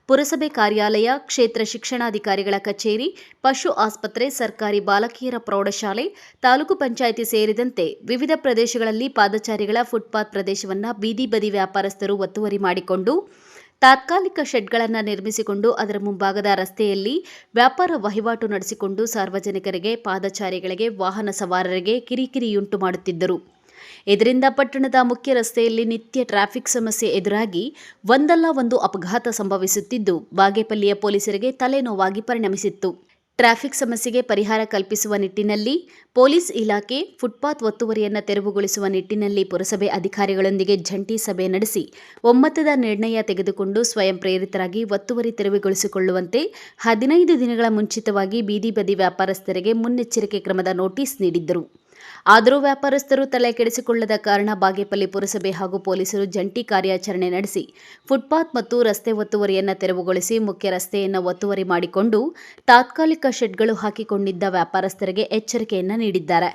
ಪುರಸಭೆ ಕಾರ್ಯಾಲಯ, ಕ್ಷೇತ್ರ ಶಿಕ್ಷಣಾಧಿಕಾರಿಗಳ ಕಚೇರಿ, ಪಶು ಆಸ್ಪತ್ರೆ, ಸರ್ಕಾರಿ ಬಾಲಕಿಯರ ಪ್ರೌಢಶಾಲೆ, ತಾಲೂಕು ಪಂಚಾಯಿತಿ ಸೇರಿದಂತೆ ವಿವಿಧ ಪ್ರದೇಶಗಳಲ್ಲಿ ಪಾದಚಾರಿಗಳ ಫುಟ್ಪಾತ್ ಪ್ರದೇಶವನ್ನು ಬೀದಿ ಬದಿ ವ್ಯಾಪಾರಸ್ಥರು ಒತ್ತುವರಿ ಮಾಡಿಕೊಂಡು ತಾತ್ಕಾಲಿಕ ಶೆಡ್ಗಳನ್ನು ನಿರ್ಮಿಸಿಕೊಂಡು ಅದರ ಮುಂಭಾಗದ ರಸ್ತೆಯಲ್ಲಿ ವ್ಯಾಪಾರ ವಹಿವಾಟು ನಡೆಸಿಕೊಂಡು ಸಾರ್ವಜನಿಕರಿಗೆ, ಪಾದಚಾರಿಗಳಿಗೆ, ವಾಹನ ಸವಾರರಿಗೆ ಕಿರಿಕಿರಿಯುಂಟು ಮಾಡುತ್ತಿದ್ದರು. ಇದರಿಂದ ಪಟ್ಟಣದ ಮುಖ್ಯ ರಸ್ತೆಯಲ್ಲಿ ನಿತ್ಯ ಟ್ರಾಫಿಕ್ ಸಮಸ್ಯೆ ಎದುರಾಗಿ ಒಂದಲ್ಲ ಒಂದು ಅಪಘಾತ ಸಂಭವಿಸುತ್ತಿದ್ದು ಬಾಗೇಪಲ್ಲಿಯ ಪೊಲೀಸರಿಗೆ ತಲೆನೋವಾಗಿ ಪರಿಣಮಿಸಿತ್ತು. ಟ್ರಾಫಿಕ್ ಸಮಸ್ಯೆಗೆ ಪರಿಹಾರ ಕಲ್ಪಿಸುವ ನಿಟ್ಟಿನಲ್ಲಿ ಪೊಲೀಸ್ ಇಲಾಖೆ ಫುಟ್ಪಾತ್ ಒತ್ತುವರಿಯನ್ನು ತೆರವುಗೊಳಿಸುವ ನಿಟ್ಟಿನಲ್ಲಿ ಪುರಸಭೆ ಅಧಿಕಾರಿಗಳೊಂದಿಗೆ ಜಂಟಿ ಸಭೆ ನಡೆಸಿ ಒಮ್ಮತದ ನಿರ್ಣಯ ತೆಗೆದುಕೊಂಡು ಸ್ವಯಂ ಪ್ರೇರಿತರಾಗಿ ಒತ್ತುವರಿ ತೆರವುಗೊಳಿಸಿಕೊಳ್ಳುವಂತೆ 15 ದಿನಗಳ ಮುಂಚಿತವಾಗಿ ಬೀದಿ ಬದಿ ವ್ಯಾಪಾರಸ್ಥರಿಗೆ ಮುನ್ನೆಚ್ಚರಿಕೆ ಕ್ರಮದ ನೋಟಿಸ್ ನೀಡಿದ್ದರು. ಆದರೂ ವ್ಯಾಪಾರಸ್ಥರು ತಲೆ ಕೆಡಿಸಿಕೊಳ್ಳದ ಕಾರಣ ಬಾಗೇಪಲ್ಲಿ ಪುರಸಭೆ ಹಾಗೂ ಪೊಲೀಸರು ಜಂಟಿ ಕಾರ್ಯಾಚರಣೆ ನಡೆಸಿ ಫುಟ್ಪಾತ್ ಮತ್ತು ರಸ್ತೆ ಒತ್ತುವರಿಯನ್ನು ತೆರವುಗೊಳಿಸಿ ಮುಖ್ಯ ರಸ್ತೆಯನ್ನು ಒತ್ತುವರಿ ಮಾಡಿಕೊಂಡು ತಾತ್ಕಾಲಿಕ ಶೆಡ್ಗಳು ಹಾಕಿಕೊಂಡಿದ್ದ ವ್ಯಾಪಾರಸ್ಥರಿಗೆ ಎಚ್ಚರಿಕೆಯನ್ನು ನೀಡಿದ್ದಾರೆ.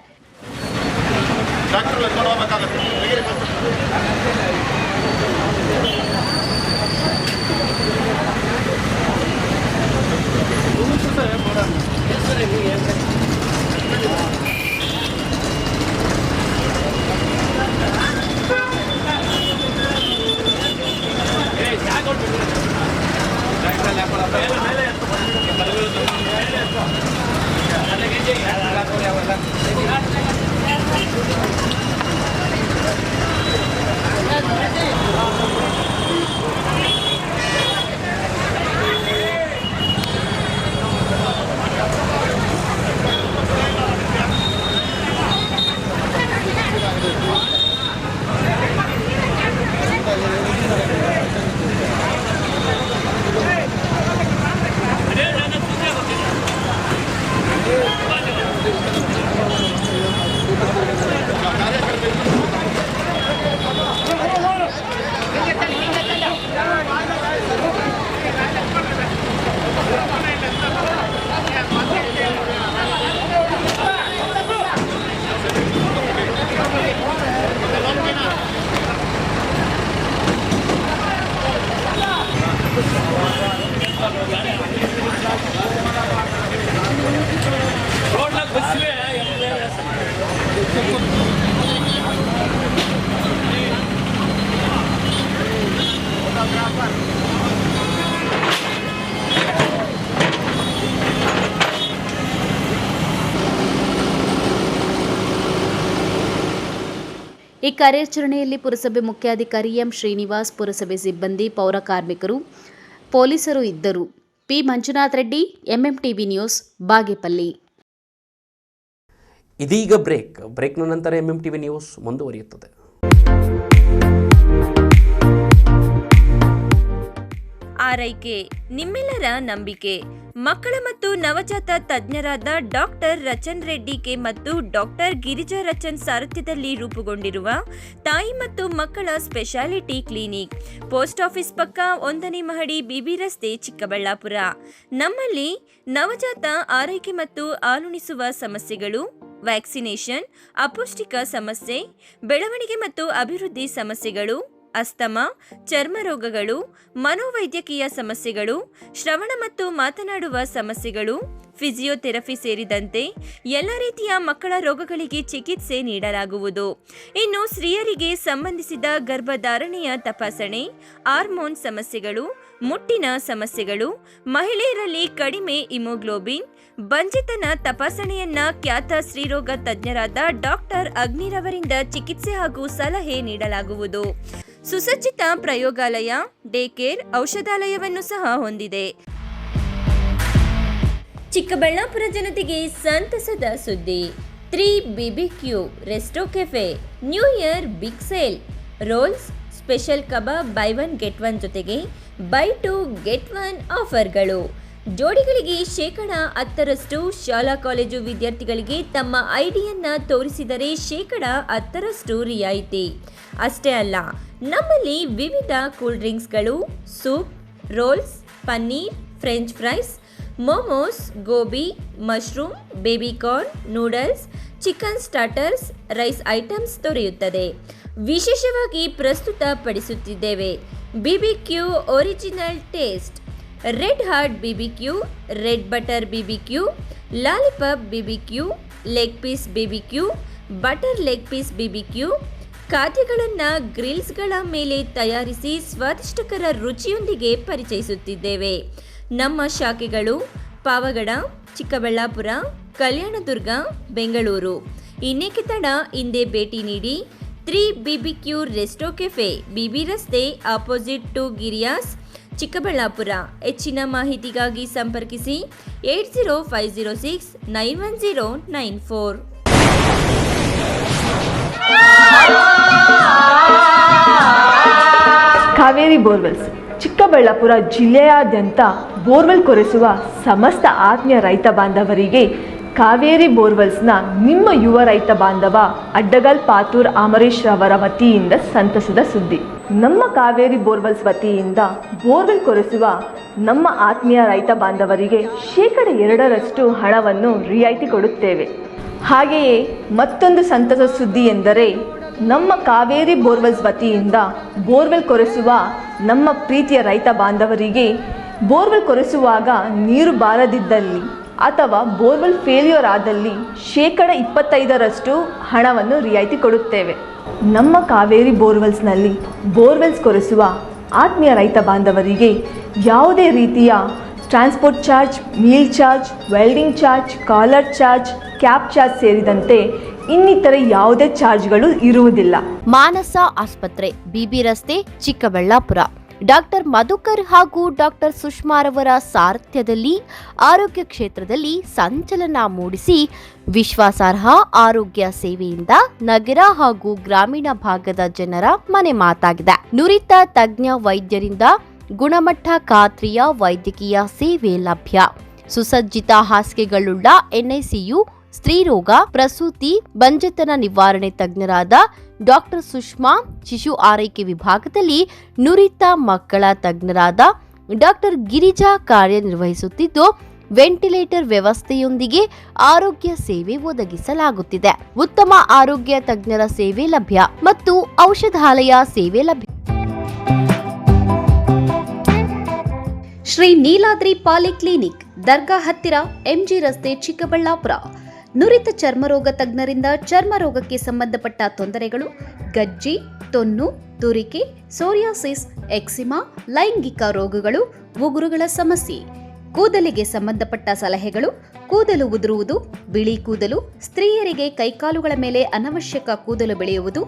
ಈ ಕಾರ್ಯಾಚರಣೆಯಲ್ಲಿ ಪುರಸಭೆ ಮುಖ್ಯಾಧಿಕಾರಿ ಎಂ ಶ್ರೀನಿವಾಸ್, ಪುರಸಭೆ ಸಿಬ್ಬಂದಿ, ಪೌರ ಕಾರ್ಮಿಕರು, ಪೊಲೀಸರು ಇದ್ದರು. P Manjunath Reddy, MMTV news, Bagepalli. ಇದೀಗ ಬ್ರೇಕ್ನ ನಂತರ ಎಂಎಂಟಿವಿ ನ್ಯೂಸ್ ಮುಂದುವರಿಯುತ್ತದೆ. ಆರೈಕೆ ನಿಮ್ಮೆಲ್ಲರ ನಂಬಿಕೆ. ಮಕ್ಕಳ ಮತ್ತು ನವಜಾತ ತಜ್ಞರಾದ ಡಾಕ್ಟರ್ ರಚನ್ ರೆಡ್ಡಿ ಕೆ ಮತ್ತು ಡಾಕ್ಟರ್ ಗಿರಿಜಾ ರಚನ್ ಸಾರಥ್ಯದಲ್ಲಿ ರೂಪುಗೊಂಡಿರುವ ತಾಯಿ ಮತ್ತು ಮಕ್ಕಳ ಸ್ಪೆಷಾಲಿಟಿ ಕ್ಲಿನಿಕ್, ಪೋಸ್ಟ್ ಆಫೀಸ್ ಪಕ್ಕ 1ನೇ ಮಹಡಿ, ಬಿಬಿ ರಸ್ತೆ, ಚಿಕ್ಕಬಳ್ಳಾಪುರ. ನಮ್ಮಲ್ಲಿ ನವಜಾತ ಆರೈಕೆ ಮತ್ತು ಹಾಲುಣಿಸುವ ಸಮಸ್ಯೆಗಳು, ವ್ಯಾಕ್ಸಿನೇಷನ್, ಅಪೌಷ್ಟಿಕ ಸಮಸ್ಯೆ, ಬೆಳವಣಿಗೆ ಮತ್ತು ಅಭಿವೃದ್ಧಿ ಸಮಸ್ಯೆಗಳು, ಅಸ್ತಮಾ, ಚರ್ಮ ರೋಗಗಳು, ಮನೋವೈದ್ಯಕೀಯ ಸಮಸ್ಯೆಗಳು, ಶ್ರವಣ ಮತ್ತು ಮಾತನಾಡುವ ಸಮಸ್ಯೆಗಳು, ಫಿಸಿಯೋಥೆರಪಿ ಸೇರಿದಂತೆ ಎಲ್ಲ ರೀತಿಯ ಮಕ್ಕಳ ರೋಗಗಳಿಗೆ ಚಿಕಿತ್ಸೆ ನೀಡಲಾಗುವುದು. ಇನ್ನು ಸ್ತ್ರೀಯರಿಗೆ ಸಂಬಂಧಿಸಿದ ಗರ್ಭಧಾರಣೆಯ ತಪಾಸಣೆ, ಹಾರ್ಮೋನ್ ಸಮಸ್ಯೆಗಳು, ಮುಟ್ಟಿನ ಸಮಸ್ಯೆಗಳು, ಮಹಿಳೆಯರಲ್ಲಿ ಕಡಿಮೆ ಹಿಮೋಗ್ಲೋಬಿನ್, ಬಂಜೆತನ ತಪಾಸಣೆಯನ್ನ ಖ್ಯಾತ ಸ್ತ್ರೀರೋಗ ತಜ್ಞರಾದ ಡಾಕ್ಟರ್ ಅಗ್ನಿರವರಿಂದ ಚಿಕಿತ್ಸೆ ಹಾಗೂ ಸಲಹೆ ನೀಡಲಾಗುವುದು. ಸುಸಜ್ಜಿತ ಪ್ರಯೋಗಾಲಯ, ಡೇ ಕೇರ್, ಔಷಧಾಲಯವನ್ನು ಸಹ ಹೊಂದಿದೆ. ಚಿಕ್ಕಬಳ್ಳಾಪುರ ಜನತೆಗೆ ಸಂತಸದ ಸುದ್ದಿ. 3BBQ resto cafe new year big sale. Rolls, special kebab buy 1 get 1 ಜೊತೆಗೆ ಬೈ 2 get 1 ಆಫರ್ಗಳು. ಜೋಡಿಗಳಿಗೆ 10% ಶಾಲಾ ಕಾಲೇಜು ವಿದ್ಯಾರ್ಥಿಗಳಿಗೆ ತಮ್ಮ ಐಡಿಯನ್ನ ತೋರಿಸಿದರೆ 10% ರಿಯಾಯಿತಿ. ಅಷ್ಟೇ ಅಲ್ಲ, ನಮ್ಮಲ್ಲಿ ವಿವಿಧ ಕೂಲ್ ಡ್ರಿಂಕ್ಸ್ಗಳು, soup, rolls, paneer, French fries, momos, gobi, mushroom, baby corn, noodles, chicken starters, rice items ದೊರೆಯುತ್ತದೆ. ವಿಶೇಷವಾಗಿ ಪ್ರಸ್ತುತಪಡಿಸುತ್ತಿದ್ದೇವೆ BBQ original taste, red heart BBQ, red butter BBQ, lollipop BBQ, leg piece BBQ, butter leg piece BBQ. ಖಾದ್ಯಗಳನ್ನು ಗ್ರಿಲ್ಸ್ಗಳ ಮೇಲೆ ತಯಾರಿಸಿ ಸ್ವಾದಿಷ್ಟಕರ ರುಚಿಯೊಂದಿಗೆ ಪರಿಚಯಿಸುತ್ತಿದ್ದೇವೆ. ನಮ್ಮ ಶಾಖೆಗಳು ಪಾವಗಡ, ಚಿಕ್ಕಬಳ್ಳಾಪುರ, ಕಲ್ಯಾಣದುರ್ಗ, ಬೆಂಗಳೂರು. ಇನ್ನೇಕೆ ತಡ, ಹಿಂದೆ ಭೇಟಿ ನೀಡಿ. 3BBQ ರೆಸ್ಟೋ ಕೆಫೆ, ಬಿಬಿ ರಸ್ತೆ, ಆಪೋಸಿಟ್ ಟು ಗಿರಿಯಾಸ್, ಚಿಕ್ಕಬಳ್ಳಾಪುರ. ಹೆಚ್ಚಿನ ಮಾಹಿತಿಗಾಗಿ ಸಂಪರ್ಕಿಸಿ 8050691094. ಕಾವೇರಿ ಬೋರ್ವೆಲ್ಸ್ ಚಿಕ್ಕಬಳ್ಳಾಪುರ ಜಿಲ್ಲೆಯಾದ್ಯಂತ ಬೋರ್ವೆಲ್ ಕೊರೆಸುವ ಸಮಸ್ತ ಆತ್ಮೀಯ ರೈತ ಬಾಂಧವರಿಗೆ ಕಾವೇರಿ ಬೋರ್ವೆಲ್ಸ್ನ ನಿಮ್ಮ ಯುವ ರೈತ ಬಾಂಧವ ಅಡ್ಡಗಲ್ ಪಾತೂರ್ ಅಮರೀಶ್ ರವರ ವತಿಯಿಂದ ಸಂತಸದ ಸುದ್ದಿ. ನಮ್ಮ ಕಾವೇರಿ ಬೋರ್ವೆಲ್ಸ್ ವತಿಯಿಂದ ಬೋರ್ವೆಲ್ ಕೊರೆಸುವ ನಮ್ಮ ಆತ್ಮೀಯ ರೈತ ಬಾಂಧವರಿಗೆ 2% ಹಣವನ್ನು ರಿಯಾಯಿತಿ ಕೊಡುತ್ತೇವೆ. ಹಾಗೆಯೇ ಮತ್ತೊಂದು ಸಂತಸ ಸುದ್ದಿ ಎಂದರೆ ನಮ್ಮ ಕಾವೇರಿ ಬೋರ್ವೆಲ್ಸ್ ವತಿಯಿಂದ ಬೋರ್ವೆಲ್ ಕೊರೆಸುವ ನಮ್ಮ ಪ್ರೀತಿಯ ರೈತ ಬಾಂಧವರಿಗೆ ಬೋರ್ವೆಲ್ ಕೊರೆಸುವಾಗ ನೀರು ಬಾರದಿದ್ದಲ್ಲಿ ಅಥವಾ ಬೋರ್ವೆಲ್ ಫೇಲ್ಯೂರ್ ಆದಲ್ಲಿ 25% ಹಣವನ್ನು ರಿಯಾಯಿತಿ ಕೊಡುತ್ತೇವೆ. ನಮ್ಮ ಕಾವೇರಿ ಬೋರ್ವೆಲ್ಸ್ನಲ್ಲಿ ಬೋರ್ವೆಲ್ಸ್ ಕೊರೆಸುವ ಆತ್ಮೀಯ ರೈತ ಬಾಂಧವರಿಗೆ ಯಾವುದೇ ರೀತಿಯ transport charge, meal charge, welding charge, collar charge, cab charge ಸೇರಿದಂತೆ ಇನ್ನಿತರೆ ಯಾವುದೇ ಚಾರ್ಜ್ಗಳು ಇರುವುದಿಲ್ಲ. ಮಾನಸ ಆಸ್ಪತ್ರೆ, ಬಿಬಿ ರಸ್ತೆ, ಚಿಕ್ಕಬಳ್ಳಾಪುರ. ಡಾಕ್ಟರ್ ಮಧುಕರ್ ಹಾಗೂ ಡಾಕ್ಟರ್ ಸುಷ್ಮಾರವರ ಸಾರಥ್ಯದಲ್ಲಿ ಆರೋಗ್ಯ ಕ್ಷೇತ್ರದಲ್ಲಿ ಸಂಚಲನ ಮೂಡಿಸಿ ವಿಶ್ವಾಸಾರ್ಹ ಆರೋಗ್ಯ ಸೇವೆಯಿಂದ ನಗರ ಹಾಗೂ ಗ್ರಾಮೀಣ ಭಾಗದ ಜನರ ಮನೆ ಮಾತಾಗಿದೆ. ನುರಿತ ತಜ್ಞ ವೈದ್ಯರಿಂದ ಗುಣಮಟ್ಟ ಖಾತ್ರಿಯ ವೈದ್ಯಕೀಯ ಸೇವೆ ಲಭ್ಯ. ಸುಸಜ್ಜಿತ ಹಾಸಿಗೆಗಳುಳ್ಳ ಎನ್ಐಸಿಯು, ಸ್ತ್ರೀರೋಗ, ಪ್ರಸೂತಿ, ಬಂಜೆತನ ನಿವಾರಣೆ ತಜ್ಞರಾದ ಡಾಕ್ಟರ್ ಸುಷ್ಮಾ, ಶಿಶು ಆರೈಕೆ ವಿಭಾಗದಲ್ಲಿ ನುರಿತ ಮಕ್ಕಳ ತಜ್ಞರಾದ ಡಾಕ್ಟರ್ ಗಿರಿಜಾ ಕಾರ್ಯನಿರ್ವಹಿಸುತ್ತಿದ್ದು, ವೆಂಟಿಲೇಟರ್ ವ್ಯವಸ್ಥೆಯೊಂದಿಗೆ ಆರೋಗ್ಯ ಸೇವೆ ಒದಗಿಸಲಾಗುತ್ತಿದೆ. ಉತ್ತಮ ಆರೋಗ್ಯ ತಜ್ಞರ ಸೇವೆ ಲಭ್ಯ ಮತ್ತು ಔಷಧಾಲಯ ಸೇವೆ ಲಭ್ಯ. ಶ್ರೀ ನೀಲಾದ್ರಿ ಪಾಲಿಕ್ಲಿನಿಕ್, ದರ್ಗಾ ಹತ್ತಿರ, ಎಂಜಿ ರಸ್ತೆ, ಚಿಕ್ಕಬಳ್ಳಾಪುರ. ನುರಿತ ಚರ್ಮರೋಗ ತಜ್ಞರಿಂದ ಚರ್ಮರೋಗಕ್ಕೆ ಸಂಬಂಧಪಟ್ಟ ತೊಂದರೆಗಳು, ಗಜ್ಜಿ, ತೊನ್ನು, ತುರಿಕೆ, ಸೋರಿಯಾಸಿಸ್, ಎಕ್ಸಿಮಾ, ಲೈಂಗಿಕ ರೋಗಗಳು, ಉಗುರುಗಳ ಸಮಸ್ಯೆ, ಕೂದಲಿಗೆ ಸಂಬಂಧಪಟ್ಟ ಸಲಹೆಗಳು, ಕೂದಲು ಉದುರುವುದು, ಬಿಳಿ ಕೂದಲು, ಸ್ತ್ರೀಯರಿಗೆ ಕೈಕಾಲುಗಳ ಮೇಲೆ ಅನವಶ್ಯಕ ಕೂದಲು ಬೆಳೆಯುವುದು,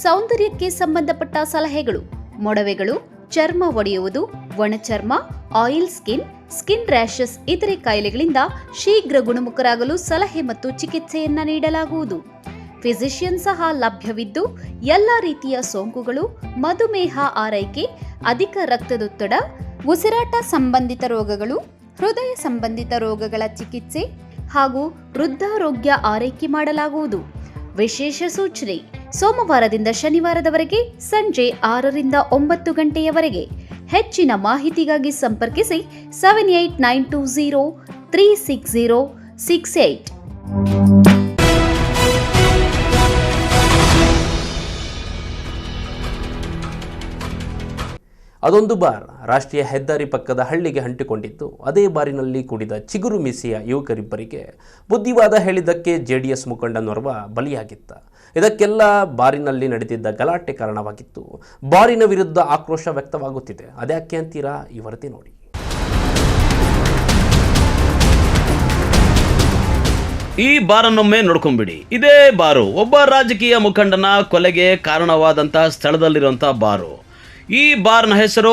ಸೌಂದರ್ಯಕ್ಕೆ ಸಂಬಂಧಪಟ್ಟ ಸಲಹೆಗಳು, ಮೊಡವೆಗಳು, ಚರ್ಮ ಒಡೆಯುವುದು, ಒಣಚರ್ಮ, ಆಯಿಲ್ ಸ್ಕಿನ್, ಸ್ಕಿನ್ ರ್ಯಾಷಸ್ ಇತರೆ ಕಾಯಿಲೆಗಳಿಂದ ಶೀಘ್ರ ಗುಣಮುಖರಾಗಲು ಸಲಹೆ ಮತ್ತು ಚಿಕಿತ್ಸೆಯನ್ನ ನೀಡಲಾಗುವುದು. ಫಿಸಿಷಿಯನ್ ಸಹ ಲಭ್ಯವಿದ್ದು ಎಲ್ಲ ರೀತಿಯ ಸೋಂಕುಗಳು, ಮಧುಮೇಹ ಆರೈಕೆ, ಅಧಿಕ ರಕ್ತದೊತ್ತಡ, ಉಸಿರಾಟ ಸಂಬಂಧಿತ ರೋಗಗಳು, ಹೃದಯ ಸಂಬಂಧಿತ ರೋಗಗಳ ಚಿಕಿತ್ಸೆ ಹಾಗೂ ವೃದ್ಧಾರೋಗ್ಯ ಆರೈಕೆ ಮಾಡಲಾಗುವುದು. ವಿಶೇಷ ಸೂಚನೆ: ಸೋಮವಾರದಿಂದ ಶನಿವಾರದವರೆಗೆ ಸಂಜೆ 6ರಿಂದ 9 ಗಂಟೆಯವರೆಗೆ. ಹೆಚ್ಚಿನ ಮಾಹಿತಿಗಾಗಿ ಸಂಪರ್ಕಿಸಿ 7892036068. ಅದೊಂದು ಬಾರ್ ರಾಷ್ಟ್ರೀಯ ಹೆದ್ದಾರಿ ಪಕ್ಕದ ಹಳ್ಳಿಗೆ ಅಂಟಿಕೊಂಡಿದ್ದು, ಅದೇ ಬಾರಿನಲ್ಲಿ ಕುಡಿದ ಚಿಗುರು ಮೀಸೆಯ ಯುವಕರಿಬ್ಬರಿಗೆ ಬುದ್ಧಿವಾದ ಹೇಳಿದ್ದಕ್ಕೆ ಜೆಡಿಎಸ್ ಮುಖಂಡನೋರ್ವ ಬಲಿಯಾಗಿದ್ದ. ಇದಕ್ಕೆಲ್ಲ ಬಾರಿನಲ್ಲಿ ನಡೆದಿದ್ದ ಗಲಾಟೆ ಕಾರಣವಾಗಿತ್ತು. ಬಾರಿನ ವಿರುದ್ಧ ಆಕ್ರೋಶ ವ್ಯಕ್ತವಾಗುತ್ತಿದೆ. ಅದ್ಯಾಕೆ ಅಂತೀರಾ? ಈ ವರದಿ ನೋಡಿ. ಈ ಬಾರನ್ನೊಮ್ಮೆ ನೋಡ್ಕೊಂಡ್ಬಿಡಿ. ಇದೇ ಬಾರು ಒಬ್ಬ ರಾಜಕೀಯ ಮುಖಂಡನ ಕೊಲೆಗೆ ಕಾರಣವಾದಂತಹ ಸ್ಥಳದಲ್ಲಿರುವಂತಹ ಬಾರು. ಈ ಬಾರ್ನ ಹೆಸರು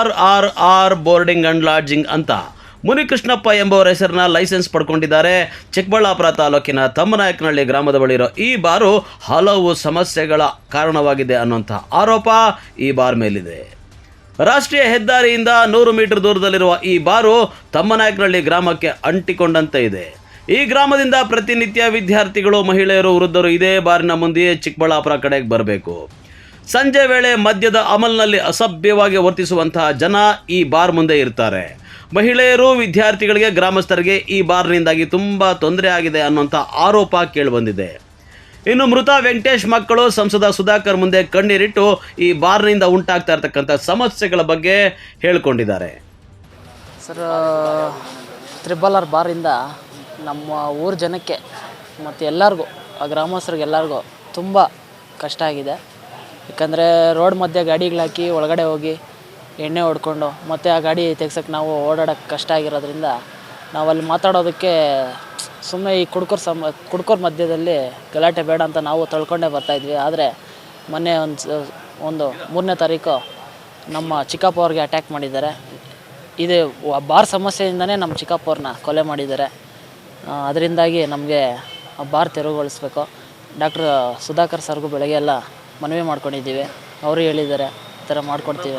RRR ಬೋರ್ಡಿಂಗ್ ಅಂಡ್ ಲಾಡ್ಜಿಂಗ್ ಅಂತ ಮುನಿಕೃಷ್ಣಪ್ಪ ಎಂಬವರ ಹೆಸರನ್ನ ಲೈಸೆನ್ಸ್ ಪಡ್ಕೊಂಡಿದ್ದಾರೆ. ಚಿಕ್ಕಬಳ್ಳಾಪುರ ತಾಲೂಕಿನ ತಮ್ಮನಾಯಕನಹಳ್ಳಿ ಗ್ರಾಮದ ಬಳಿ ಇರೋ ಈ ಬಾರು ಹಲವು ಸಮಸ್ಯೆಗಳ ಕಾರಣವಾಗಿದೆ ಅನ್ನುವಂಥ ಆರೋಪ ಈ ಬಾರ್ ಮೇಲಿದೆ. ರಾಷ್ಟ್ರೀಯ ಹೆದ್ದಾರಿಯಿಂದ 100 ಮೀಟರ್ ದೂರದಲ್ಲಿರುವ ಈ ಬಾರು ತಮ್ಮನಾಯಕನಹಳ್ಳಿ ಗ್ರಾಮಕ್ಕೆ ಅಂಟಿಕೊಂಡಂತೆ ಇದೆ. ಈ ಗ್ರಾಮದಿಂದ ಪ್ರತಿನಿತ್ಯ ವಿದ್ಯಾರ್ಥಿಗಳು, ಮಹಿಳೆಯರು, ವೃದ್ಧರು ಇದೇ ಬಾರಿನ ಮುಂದೆಯೇ ಚಿಕ್ಕಬಳ್ಳಾಪುರ ಕಡೆಗೆ ಬರಬೇಕು. ಸಂಜೆ ವೇಳೆ ಮದ್ಯದ ಅಮಲ್ನಲ್ಲಿ ಅಸಭ್ಯವಾಗಿ ವರ್ತಿಸುವಂತಹ ಜನ ಈ ಬಾರ್ ಮುಂದೆ ಇರ್ತಾರೆ. ಮಹಿಳೆಯರು, ವಿದ್ಯಾರ್ಥಿಗಳಿಗೆ, ಗ್ರಾಮಸ್ಥರಿಗೆ ಈ ಬಾರ್ನಿಂದಾಗಿ ತುಂಬ ತೊಂದರೆ ಆಗಿದೆ ಅನ್ನುವಂಥ ಆರೋಪ ಕೇಳಿಬಂದಿದೆ. ಇನ್ನು ಮೃತ ವೆಂಕಟೇಶ್ ಮಕ್ಕಳು ಸಂಸದ ಸುಧಾಕರ್ ಮುಂದೆ ಕಣ್ಣೀರಿಟ್ಟು ಈ ಬಾರ್ನಿಂದ ಉಂಟಾಗ್ತಾ ಇರ್ತಕ್ಕಂಥ ಸಮಸ್ಯೆಗಳ ಬಗ್ಗೆ ಹೇಳ್ಕೊಂಡಿದ್ದಾರೆ. ಸರ್, RRR ಬಾರಿಂದ ನಮ್ಮ ಊರ ಜನಕ್ಕೆ ಮತ್ತು ಎಲ್ಲರಿಗೂ, ಆ ಗ್ರಾಮಸ್ಥರಿಗೆ ಎಲ್ಲರಿಗೂ ತುಂಬ ಕಷ್ಟ ಆಗಿದೆ. ಯಾಕಂದರೆ ರೋಡ್ ಮಧ್ಯೆ ಗಾಡಿಗಳಾಕಿ ಒಳಗಡೆ ಹೋಗಿ ಎಣ್ಣೆ ಹೊಡ್ಕೊಂಡು ಮತ್ತು ಆ ಗಾಡಿ ತೆಗ್ಸೋಕ್ಕೆ ನಾವು ಓಡಾಡೋಕ್ಕೆ ಕಷ್ಟ ಆಗಿರೋದ್ರಿಂದ ನಾವು ಅಲ್ಲಿ ಮಾತಾಡೋದಕ್ಕೆ ಸುಮ್ಮನೆ ಈ ಕುಡ್ಕೋರ ಮಧ್ಯದಲ್ಲಿ ಗಲಾಟೆ ಬೇಡ ಅಂತ ನಾವು ತಳ್ಕೊಂಡೇ ಬರ್ತಾಯಿದ್ವಿ. ಆದರೆ ಮೊನ್ನೆ ಒಂದು 3ನೇ ತಾರೀಕು ನಮ್ಮ ಚಿಕ್ಕಪ್ಪ ಅವ್ರಿಗೆ ಅಟ್ಯಾಕ್ ಮಾಡಿದ್ದಾರೆ. ಇದು ಬಾರ್ ಸಮಸ್ಯೆಯಿಂದನೇ ನಮ್ಮ ಚಿಕ್ಕಪ್ಪ ಅವ್ರನ್ನ ಕೊಲೆ ಮಾಡಿದ್ದಾರೆ. ಅದರಿಂದಾಗಿ ನಮಗೆ ಆ ಬಾರ್ ತೆರವುಗೊಳಿಸ್ಬೇಕು. ಡಾಕ್ಟರ್ ಸುಧಾಕರ್ ಸರ್ಗೂ ಬೆಳಗ್ಗೆ ಎಲ್ಲ ಮನವಿ ಮಾಡ್ಕೊಂಡಿದ್ದೀವಿ. ಅವರು ಹೇಳಿದ್ದಾರೆ ಈ ಥರ ಮಾಡ್ಕೊಡ್ತೀವಿ.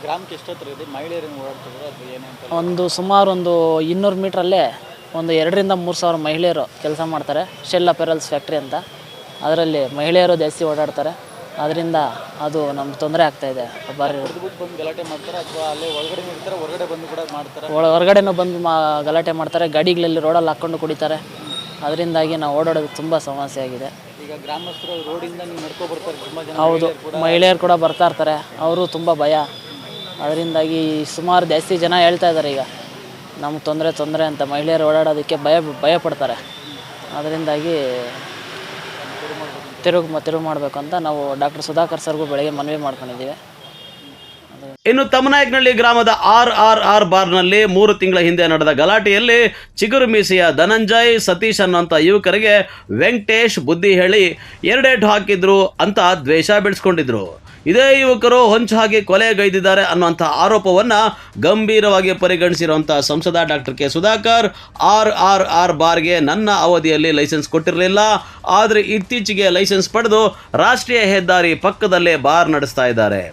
ಗ್ರಾಮಕ್ಕೆ ಎಷ್ಟೊತ್ತರ ಇದೆ ಮಹಿಳೆಯರಿಗೆ ಓಡಾಡ್ತಿದ್ರು? ಅದು ಏನೇನು ಸುಮಾರು 200 ಮೀಟ್ರಲ್ಲೇ ಒಂದು 2,000 to 3,000 ಮಹಿಳೆಯರು ಕೆಲಸ ಮಾಡ್ತಾರೆ. ಶೆಲ್ ಅಪೆರಲ್ಸ್ ಫ್ಯಾಕ್ಟ್ರಿ ಅಂತ, ಅದರಲ್ಲಿ ಮಹಿಳೆಯರು ಜಾಸ್ತಿ ಓಡಾಡ್ತಾರೆ. ಅದರಿಂದ ಅದು ನಮ್ಗೆ ತೊಂದರೆ ಆಗ್ತಾಯಿದೆ. ಹೊರಗಡೆನೂ ಬಂದು ಗಲಾಟೆ ಮಾಡ್ತಾರೆ, ಗಾಡಿಗಳಲ್ಲಿ ರೋಡಲ್ಲಿ ಹಾಕ್ಕೊಂಡು ಕುಡಿತಾರೆ. ಅದರಿಂದಾಗಿ ನಾವು ಓಡಾಡೋದು ತುಂಬ ಸಮಸ್ಯೆ ಆಗಿದೆ. ಈಗ ಗ್ರಾಮಸ್ಥರು ರೋಡಿಂದ ನೀವು ನಡ್ಕೊ ಬರ್ತಾರೆ, ತುಂಬ ಜನ ಹೌದು, ಮಹಿಳೆಯರು ಕೂಡ ಬರ್ತಾ ಇರ್ತಾರೆ, ಅವರು ತುಂಬ ಭಯ. ಅದರಿಂದಾಗಿ ಸುಮಾರು ಜಾಸ್ತಿ ಜನ ಹೇಳ್ತಾ ಇದ್ದಾರೆ ಈಗ ನಮ್ಗೆ ತೊಂದರೆ ಅಂತ, ಮಹಿಳೆಯರು ಓಡಾಡೋದಕ್ಕೆ ಭಯ ಪಡ್ತಾರೆ. ಅದರಿಂದಾಗಿ ತಿರುವು ಮಾಡಬೇಕು ಅಂತ ನಾವು ಡಾಕ್ಟರ್ ಸುಧಾಕರ್ ಸರ್ಗೂ ಬೆಳಗ್ಗೆ ಮನವಿ ಮಾಡ್ಕೊಂಡಿದ್ದೀವಿ. ಇನ್ನು ತಮ್ಮನಾಯಕನಹಳ್ಳಿ ಗ್ರಾಮದ RRR ಬಾರ್ನಲ್ಲಿ 3 ತಿಂಗಳ ಹಿಂದೆ ನಡೆದ ಗಲಾಟೆಯಲ್ಲಿ ಚಿಗುರು ಮೀಸೆಯ ಧನಂಜಯ್, ಸತೀಶ್ ಅನ್ನೋಂಥ ಯುವಕರಿಗೆ ವೆಂಕಟೇಶ್ ಬುದ್ಧಿ ಹೇಳಿ 2 ಏಟು ಹಾಕಿದ್ರು ಅಂತ ದ್ವೇಷ ಬೆಳೆಸ್ಕೊಂಡಿದ್ರು. ಇದೇ ಯುವಕರು ಹೊಂಚು ಹಾಕಿ ಕೊಲೆಗೈದಿದ್ದಾರೆ ಅನ್ನುವಂಥ ಆರೋಪವನ್ನು ಗಂಭೀರವಾಗಿ ಪರಿಗಣಿಸಿರುವಂಥ ಸಂಸದ ಡಾಕ್ಟರ್ ಕೆ ಸುಧಾಕರ್, RRR ಬಾರ್ಗೆ ನನ್ನ ಅವಧಿಯಲ್ಲಿ ಲೈಸೆನ್ಸ್ ಕೊಟ್ಟಿರಲಿಲ್ಲ, ಆದರೆ ಇತ್ತೀಚೆಗೆ ಲೈಸೆನ್ಸ್ ಪಡೆದು ರಾಷ್ಟ್ರೀಯ ಹೆದ್ದಾರಿ ಪಕ್ಕದಲ್ಲೇ ಬಾರ್ ನಡೆಸ್ತಾ ಇದ್ದಾರೆ.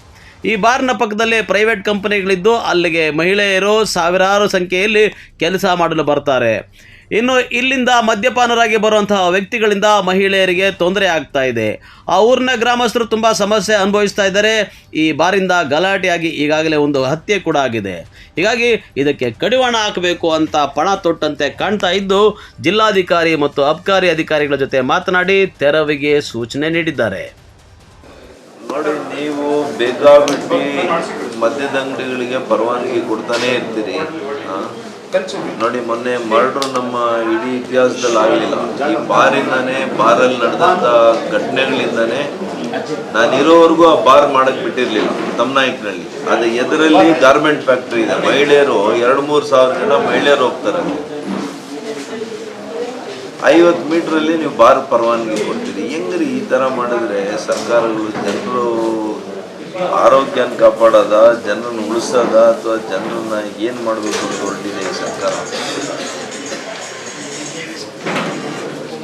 ಈ ಬಾರ್ನ ಪಕ್ಕದಲ್ಲೇ ಪ್ರೈವೇಟ್ ಕಂಪನಿಗಳಿದ್ದು ಅಲ್ಲಿಗೆ ಮಹಿಳೆಯರು ಸಾವಿರಾರು ಸಂಖ್ಯೆಯಲ್ಲಿ ಕೆಲಸ ಮಾಡಲು ಬರ್ತಾರೆ. ಇನ್ನು ಇಲ್ಲಿಂದ ಮದ್ಯಪಾನರಾಗಿ ಬರುವಂತಹ ವ್ಯಕ್ತಿಗಳಿಂದ ಮಹಿಳೆಯರಿಗೆ ತೊಂದರೆ ಆಗ್ತಾ ಇದೆ. ಆ ಊರಿನ ಗ್ರಾಮಸ್ಥರು ತುಂಬ ಸಮಸ್ಯೆ ಅನುಭವಿಸ್ತಾ ಇದ್ದಾರೆ. ಈ ಬಾರಿಂದ ಗಲಾಟೆಯಾಗಿ ಈಗಾಗಲೇ ಒಂದು ಹತ್ಯೆ ಕೂಡ ಆಗಿದೆ. ಹೀಗಾಗಿ ಇದಕ್ಕೆ ಕಡಿವಾಣ ಹಾಕಬೇಕು ಅಂತ ಪಣ ತೊಟ್ಟಂತೆ ಕಾಣ್ತಾ ಇದ್ದು, ಜಿಲ್ಲಾಧಿಕಾರಿ ಮತ್ತು ಅಬ್ಕಾರಿ ಅಧಿಕಾರಿಗಳ ಜೊತೆ ಮಾತನಾಡಿ ತೆರವಿಗೆ ಸೂಚನೆ ನೀಡಿದ್ದಾರೆ. ನೋಡಿ, ನೀವು ಬೇಕಾಬಿಟ್ಟು ಮದ್ಯದ ಅಂಗಡಿಗಳಿಗೆ ಪರವಾನಗಿ ಕೊಡ್ತಾನೆ ಇರ್ತೀರಿ. ನೋಡಿ, ಮೊನ್ನೆ ಮರ್ಡ್ರು ನಮ್ಮ ಇಡೀ ಇತಿಹಾಸದಲ್ಲಿ ಆಗಲಿಲ್ಲ. ಈ ಬಾರಲ್ಲಿ ನಡೆದಂಥ ಘಟನೆಗಳಿಂದನೇ ನಾನಿರೋವರೆಗೂ ಆ ಬಾರ್ ಮಾಡಕ್ಕೆ ಬಿಟ್ಟಿರಲಿಲ್ಲ ತಮ್ಮನಾಯಕನಹಳ್ಳಿ. ಅದು ಎದುರಲ್ಲಿ ಗಾರ್ಮೆಂಟ್ ಫ್ಯಾಕ್ಟ್ರಿ ಇದೆ, ಮಹಿಳೆಯರು 2-3 ಸಾವಿರ ಜನ ಮಹಿಳೆಯರು ಹೋಗ್ತಾರೆ. 50 ಮೀಟ್ರಲ್ಲಿ ನೀವು ಬಾರ್ ಪರವಾನಗಿ ಕೊಡ್ತೀರಿ. ಹೆಂಗ್ರಿ ಈ ಥರ ಮಾಡಿದ್ರೆ ಸರ್ಕಾರಗಳು ಜನರು ಆರೋಗ್ಯನ ಕಾಪಾಡೋದ, ಜನರನ್ನು ಉಳಿಸೋದ, ಅಥವಾ ಜನರನ್ನ ಏನು ಮಾಡಬೇಕು ಅಂತ ಹೊರಟಿದೆ ಈ ಸರ್ಕಾರ?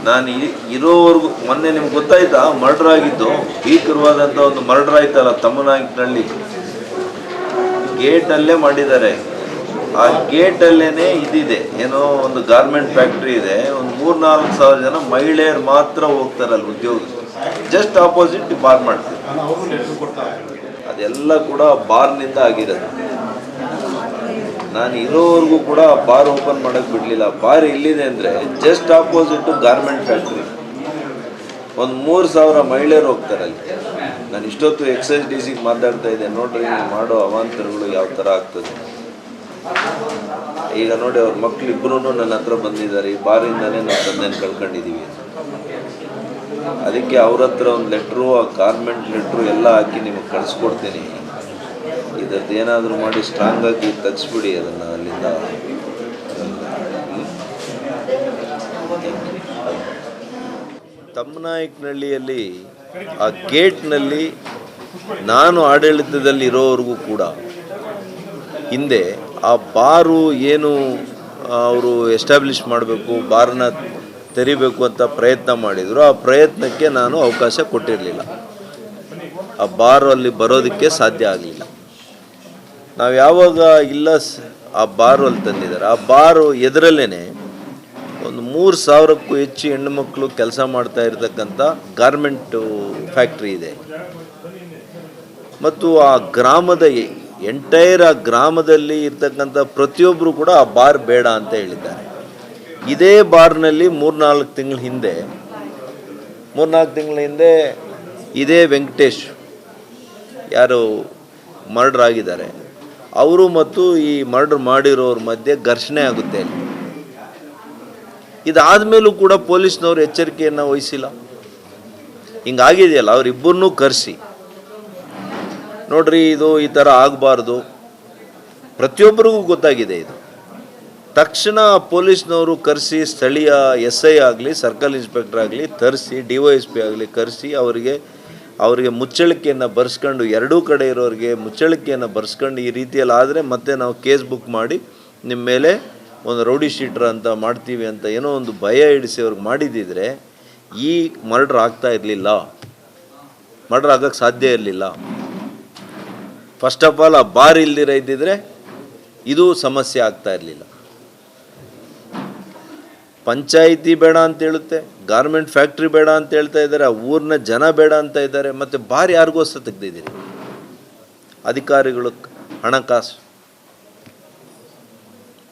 ನಾನು ಇರೋವರೆಗೂ, ಮೊನ್ನೆ ನಿಮ್ಗೆ ಗೊತ್ತಾಯ್ತಾ ಮರ್ಡರ್ ಆಗಿದ್ದು, ಭೀಕರವಾದಂಥ ಒಂದು ಮರ್ಡರ್ ಆಯ್ತಲ್ಲ ತಮ್ಮನಾಯಕನಹಳ್ಳಿ ಗೇಟಲ್ಲೇ ಮಾಡಿದ್ದಾರೆ. ಆ ಗೇಟಲ್ಲೇ ಇದಿದೆ, ಏನೋ ಒಂದು ಗಾರ್ಮೆಂಟ್ ಫ್ಯಾಕ್ಟ್ರಿ ಇದೆ, ಒಂದು 3-4 ಸಾವಿರ ಜನ ಮಹಿಳೆಯರು ಮಾತ್ರ ಹೋಗ್ತಾರಲ್ಲ ಉದ್ಯೋಗ. ಜಸ್ಟ್ ಆಪೋಸಿಟ್ ಬಾರ್ ಮಾಡ್ತಾರೆ. ಅದೆಲ್ಲ ಕೂಡ ಬಾರ್ನಿಂದ ಆಗಿರೋದು. ನಾನು ಇರೋವರೆಗೂ ಕೂಡ ಬಾರ್ ಓಪನ್ ಮಾಡೋಕ್ಕೆ ಬಿಡಲಿಲ್ಲ. ಬಾರ್ ಎಲ್ಲಿದೆ ಅಂದರೆ ಜಸ್ಟ್ ಆಪೋಸಿಟ್ ಗಾರ್ಮೆಂಟ್ ಫ್ಯಾಕ್ಟ್ರಿ. ಒಂದು 3,000 ಮಹಿಳೆಯರು ಹೋಗ್ತಾರೆ ಅಲ್ಲಿ. ನಾನು ಇಷ್ಟೊತ್ತು ಎಕ್ಸೈಸ್ DC ಮಾತಾಡ್ತಾ ಇದ್ದೆ, ನೋಡ್ರಿ ನೀವು ಮಾಡೋ ಅವಾಂತರಗಳು ಯಾವ ಥರ ಆಗ್ತದೆ. ಈಗ ನೋಡಿ, ಅವ್ರ ಮಕ್ಳು ಇಬ್ಬರೂ ನನ್ನ ಹತ್ರ ಬಂದಿದ್ದಾರೆ. ಈ ಬಾರಿಂದಾನೇ ನಾವು ತಂದೆನ ಕಳ್ಕೊಂಡಿದ್ದೀವಿ. ಅದಕ್ಕೆ ಅವ್ರ ಹತ್ರ ಒಂದು ಲೆಟ್ರು, ಆ ಗಾರ್ಮೆಂಟ್ ಲೆಟ್ರು ಎಲ್ಲ ಹಾಕಿ ನಿಮಗೆ ಕಳಿಸ್ಕೊಡ್ತೀನಿ. ಇದರದ್ದು ಏನಾದರೂ ಮಾಡಿ ಸ್ಟ್ರಾಂಗ್ ಆಗಿ ತೆಗೆಸ್ಬಿಡಿ ಅದನ್ನು ಅಲ್ಲಿಂದ. ತಮ್ಮನಾಯಕನಹಳ್ಳಿಯಲ್ಲಿ ಆ ಗೇಟ್ನಲ್ಲಿ ನಾನು ಆಡಳಿತದಲ್ಲಿ ಇರೋವರೆಗೂ ಕೂಡ ಹಿಂದೆ ಆ ಬಾರು ಏನು ಅವರು ಎಸ್ಟಾಬ್ಲಿಷ್ ಮಾಡಬೇಕು, ಬಾರನ್ನ ತೆರಿಬೇಕು ಅಂತ ಪ್ರಯತ್ನ ಮಾಡಿದರು. ಆ ಪ್ರಯತ್ನಕ್ಕೆ ನಾನು ಅವಕಾಶ ಕೊಟ್ಟಿರಲಿಲ್ಲ. ಆ ಬಾರು ಅಲ್ಲಿ ಬರೋದಕ್ಕೆ ಸಾಧ್ಯ ಆಗಲಿಲ್ಲ. ನಾವು ಯಾವಾಗ ಇಲ್ಲ ಆ ಬಾರು ಅಲ್ಲಿ ತಂದಿದ್ದಾರೆ. ಆ ಬಾರು ಎದುರಲ್ಲೇ ಒಂದು 3,000ಕ್ಕೂ ಹೆಚ್ಚು ಹೆಣ್ಣುಮಕ್ಕಳು ಕೆಲಸ ಮಾಡ್ತಾ ಇರತಕ್ಕಂಥ ಗಾರ್ಮೆಂಟು ಫ್ಯಾಕ್ಟ್ರಿ ಇದೆ. ಮತ್ತು ಆ ಗ್ರಾಮದ ಎಂಟೈರ್ ಆ ಗ್ರಾಮದಲ್ಲಿ ಇರ್ತಕ್ಕಂಥ ಪ್ರತಿಯೊಬ್ಬರು ಕೂಡ ಆ ಬಾರ್ ಬೇಡ ಅಂತ ಹೇಳಿದ್ದಾರೆ. ಇದೇ ಬಾರ್ನಲ್ಲಿ 3-4 ತಿಂಗಳ ಹಿಂದೆ ಇದೇ ವೆಂಕಟೇಶ್ ಯಾರು ಮರ್ಡರ್ ಆಗಿದ್ದಾರೆ, ಅವರು ಮತ್ತು ಈ ಮರ್ಡರ್ ಮಾಡಿರೋರ ಮಧ್ಯೆ ಘರ್ಷಣೆ ಆಗುತ್ತೆ ಅಲ್ಲಿ. ಇದಾದಮೇಲೂ ಕೂಡ ಪೊಲೀಸ್ನವರು ಎಚ್ಚರಿಕೆಯನ್ನು ವಹಿಸಿಲ್ಲ. ಹಿಂಗಾಗಿದೆಯಲ್ಲ, ಅವರಿಬ್ಬರನ್ನೂ ಕರೆಸಿ ನೋಡ್ರಿ, ಇದು ಈ ಥರ ಆಗಬಾರ್ದು. ಪ್ರತಿಯೊಬ್ಬರಿಗೂ ಗೊತ್ತಾಗಿದೆ ಇದು. ತಕ್ಷಣ ಪೊಲೀಸ್ನವರು ಕರೆಸಿ, ಸ್ಥಳೀಯ SI ಆಗಲಿ, ಸರ್ಕಲ್ ಇನ್ಸ್ಪೆಕ್ಟರ್ ಆಗಲಿ ತರಿಸಿ, DYSP ಆಗಲಿ ಕರೆಸಿ, ಅವರಿಗೆ ಮುಚ್ಚಳಿಕೆಯನ್ನು ಬರ್ಸ್ಕೊಂಡು, ಎರಡೂ ಕಡೆ ಇರೋರಿಗೆ ಮುಚ್ಚಳಿಕೆಯನ್ನು ಬರ್ಸ್ಕೊಂಡು, ಈ ರೀತಿಯಲ್ಲಿ ಆದರೆ ಮತ್ತೆ ನಾವು ಕೇಸ್ ಬುಕ್ ಮಾಡಿ ನಿಮ್ಮ ಮೇಲೆ ಒಂದು ರೌಡಿ ಶೀಟರ್ ಅಂತ ಮಾಡ್ತೀವಿ ಅಂತ ಏನೋ ಒಂದು ಭಯ ಇಡಿಸಿ ಅವ್ರಿಗೆ ಮಾಡಿದ್ದಿದ್ರೆ ಈ ಮರ್ಡರ್ ಆಗ್ತಾ ಇರಲಿಲ್ಲ, ಮರ್ಡರ್ ಆಗೋಕ್ಕೆ ಸಾಧ್ಯ ಇರಲಿಲ್ಲ. ಫಸ್ಟ್ ಆಫ್ ಆಲ್ ಆ ಬಾರ್ ಇಲ್ದಿರ ಇದ್ದಿದ್ರೆ ಇದು ಸಮಸ್ಯೆ ಆಗ್ತಾ ಇರಲಿಲ್ಲ. ಪಂಚಾಯಿತಿ ಬೇಡ ಅಂತ ಹೇಳುತ್ತೆ, ಗಾರ್ಮೆಂಟ್ ಫ್ಯಾಕ್ಟ್ರಿ ಬೇಡ ಅಂತ ಹೇಳ್ತಾ ಇದ್ದಾರೆ, ಆ ಊರಿನ ಜನ ಬೇಡ ಅಂತ ಇದ್ದಾರೆ. ಮತ್ತು ಬಾರ್ ಯಾರಿಗೋಸ್ಕರ ತೆಗೆದಿದ್ದೀರಿ? ಅಧಿಕಾರಿಗಳು ಹಣಕಾಸು,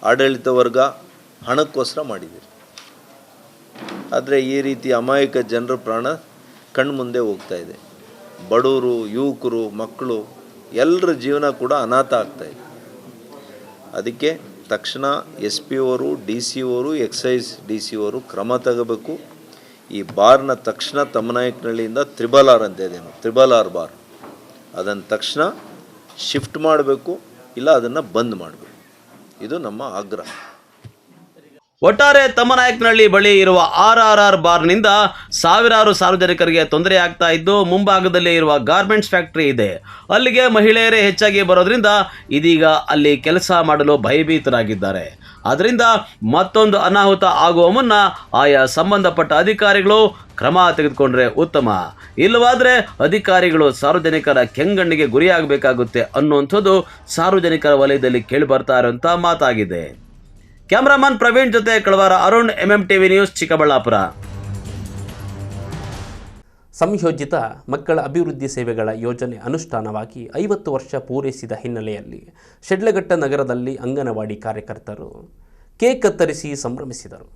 ಆಡಳಿತ ವರ್ಗ ಹಣಕ್ಕೋಸ್ಕರ ಮಾಡಿದ್ದೀರಿ. ಆದರೆ ಈ ರೀತಿ ಅಮಾಯಕ ಜನರ ಪ್ರಾಣ ಕಣ್ಮುಂದೆ ಹೋಗ್ತಾ ಇದೆ. ಬಡವರು, ಯುವಕರು, ಮಕ್ಕಳು ಎಲ್ಲರ ಜೀವನ ಕೂಡ ಅನಾಥ ಆಗ್ತಾಯಿದೆ. ಅದಕ್ಕೆ ತಕ್ಷಣ SP ಅವರು, DC ಅವರು, ಎಕ್ಸೈಸ್ DC ಅವರು ಕ್ರಮ ತಗೋಬೇಕು. ಈ ಬಾರ್ನ ತಕ್ಷಣ ತಮ್ಮನಾಯಕನಹಳ್ಳಿಯಿಂದ R ಅಂತ ಇದೇನು R ಬಾರ್, ಅದನ್ನು ತಕ್ಷಣ ಶಿಫ್ಟ್ ಮಾಡಬೇಕು, ಇಲ್ಲ ಅದನ್ನು ಬಂದ್ ಮಾಡಬೇಕು. ಇದು ನಮ್ಮ ಆಗ್ರಹ. ಒಟ್ಟಾರೆ ತಮ್ಮನಾಯಕನಹಳ್ಳಿ ಬಳಿ ಇರುವ RRR ಬಾರ್ನಿಂದ ಸಾವಿರಾರು ಸಾರ್ವಜನಿಕರಿಗೆ ತೊಂದರೆ ಆಗ್ತಾ ಇದ್ದು, ಮುಂಭಾಗದಲ್ಲಿ ಇರುವ ಗಾರ್ಮೆಂಟ್ಸ್ ಫ್ಯಾಕ್ಟರಿ ಇದೆ, ಅಲ್ಲಿಗೆ ಮಹಿಳೆಯರೇ ಹೆಚ್ಚಾಗಿ ಬರೋದ್ರಿಂದ ಇದೀಗ ಅಲ್ಲಿ ಕೆಲಸ ಮಾಡಲು ಭಯಭೀತರಾಗಿದ್ದಾರೆ. ಆದ್ದರಿಂದ ಮತ್ತೊಂದು ಅನಾಹುತ ಆಗುವ ಮುನ್ನ ಆಯಾ ಸಂಬಂಧಪಟ್ಟ ಅಧಿಕಾರಿಗಳು ಕ್ರಮ ತೆಗೆದುಕೊಂಡ್ರೆ ಉತ್ತಮ. ಇಲ್ಲವಾದರೆ ಅಧಿಕಾರಿಗಳು ಸಾರ್ವಜನಿಕರ ಕೆಂಗಣ್ಣಿಗೆ ಗುರಿಯಾಗಬೇಕಾಗುತ್ತೆ ಅನ್ನುವಂಥದ್ದು ಸಾರ್ವಜನಿಕರ ವಲಯದಲ್ಲಿ ಕೇಳಿಬರ್ತಾ ಇರುವಂಥ ಮಾತಾಗಿದೆ. ಕ್ಯಾಮರಾಮನ್ ಪ್ರವೀಣ್ ಜೊತೆ ಕಳವಾರ ಅರುಣ್, MMTV ನ್ಯೂಸ್, ಚಿಕ್ಕಬಳ್ಳಾಪುರ. ಸಂಯೋಜಿತ ಮಕ್ಕಳ ಅಭಿವೃದ್ಧಿ ಸೇವೆಗಳ ಯೋಜನೆ ಅನುಷ್ಠಾನವಾಗಿ 50 ವರ್ಷ ಪೂರೈಸಿದ ಹಿನ್ನೆಲೆಯಲ್ಲಿ ಶಿಡ್ಲಘಟ್ಟ ನಗರದಲ್ಲಿ ಅಂಗನವಾಡಿ ಕಾರ್ಯಕರ್ತರು ಕೇಕ್ ಕತ್ತರಿಸಿ ಸಂಭ್ರಮಿಸಿದರು.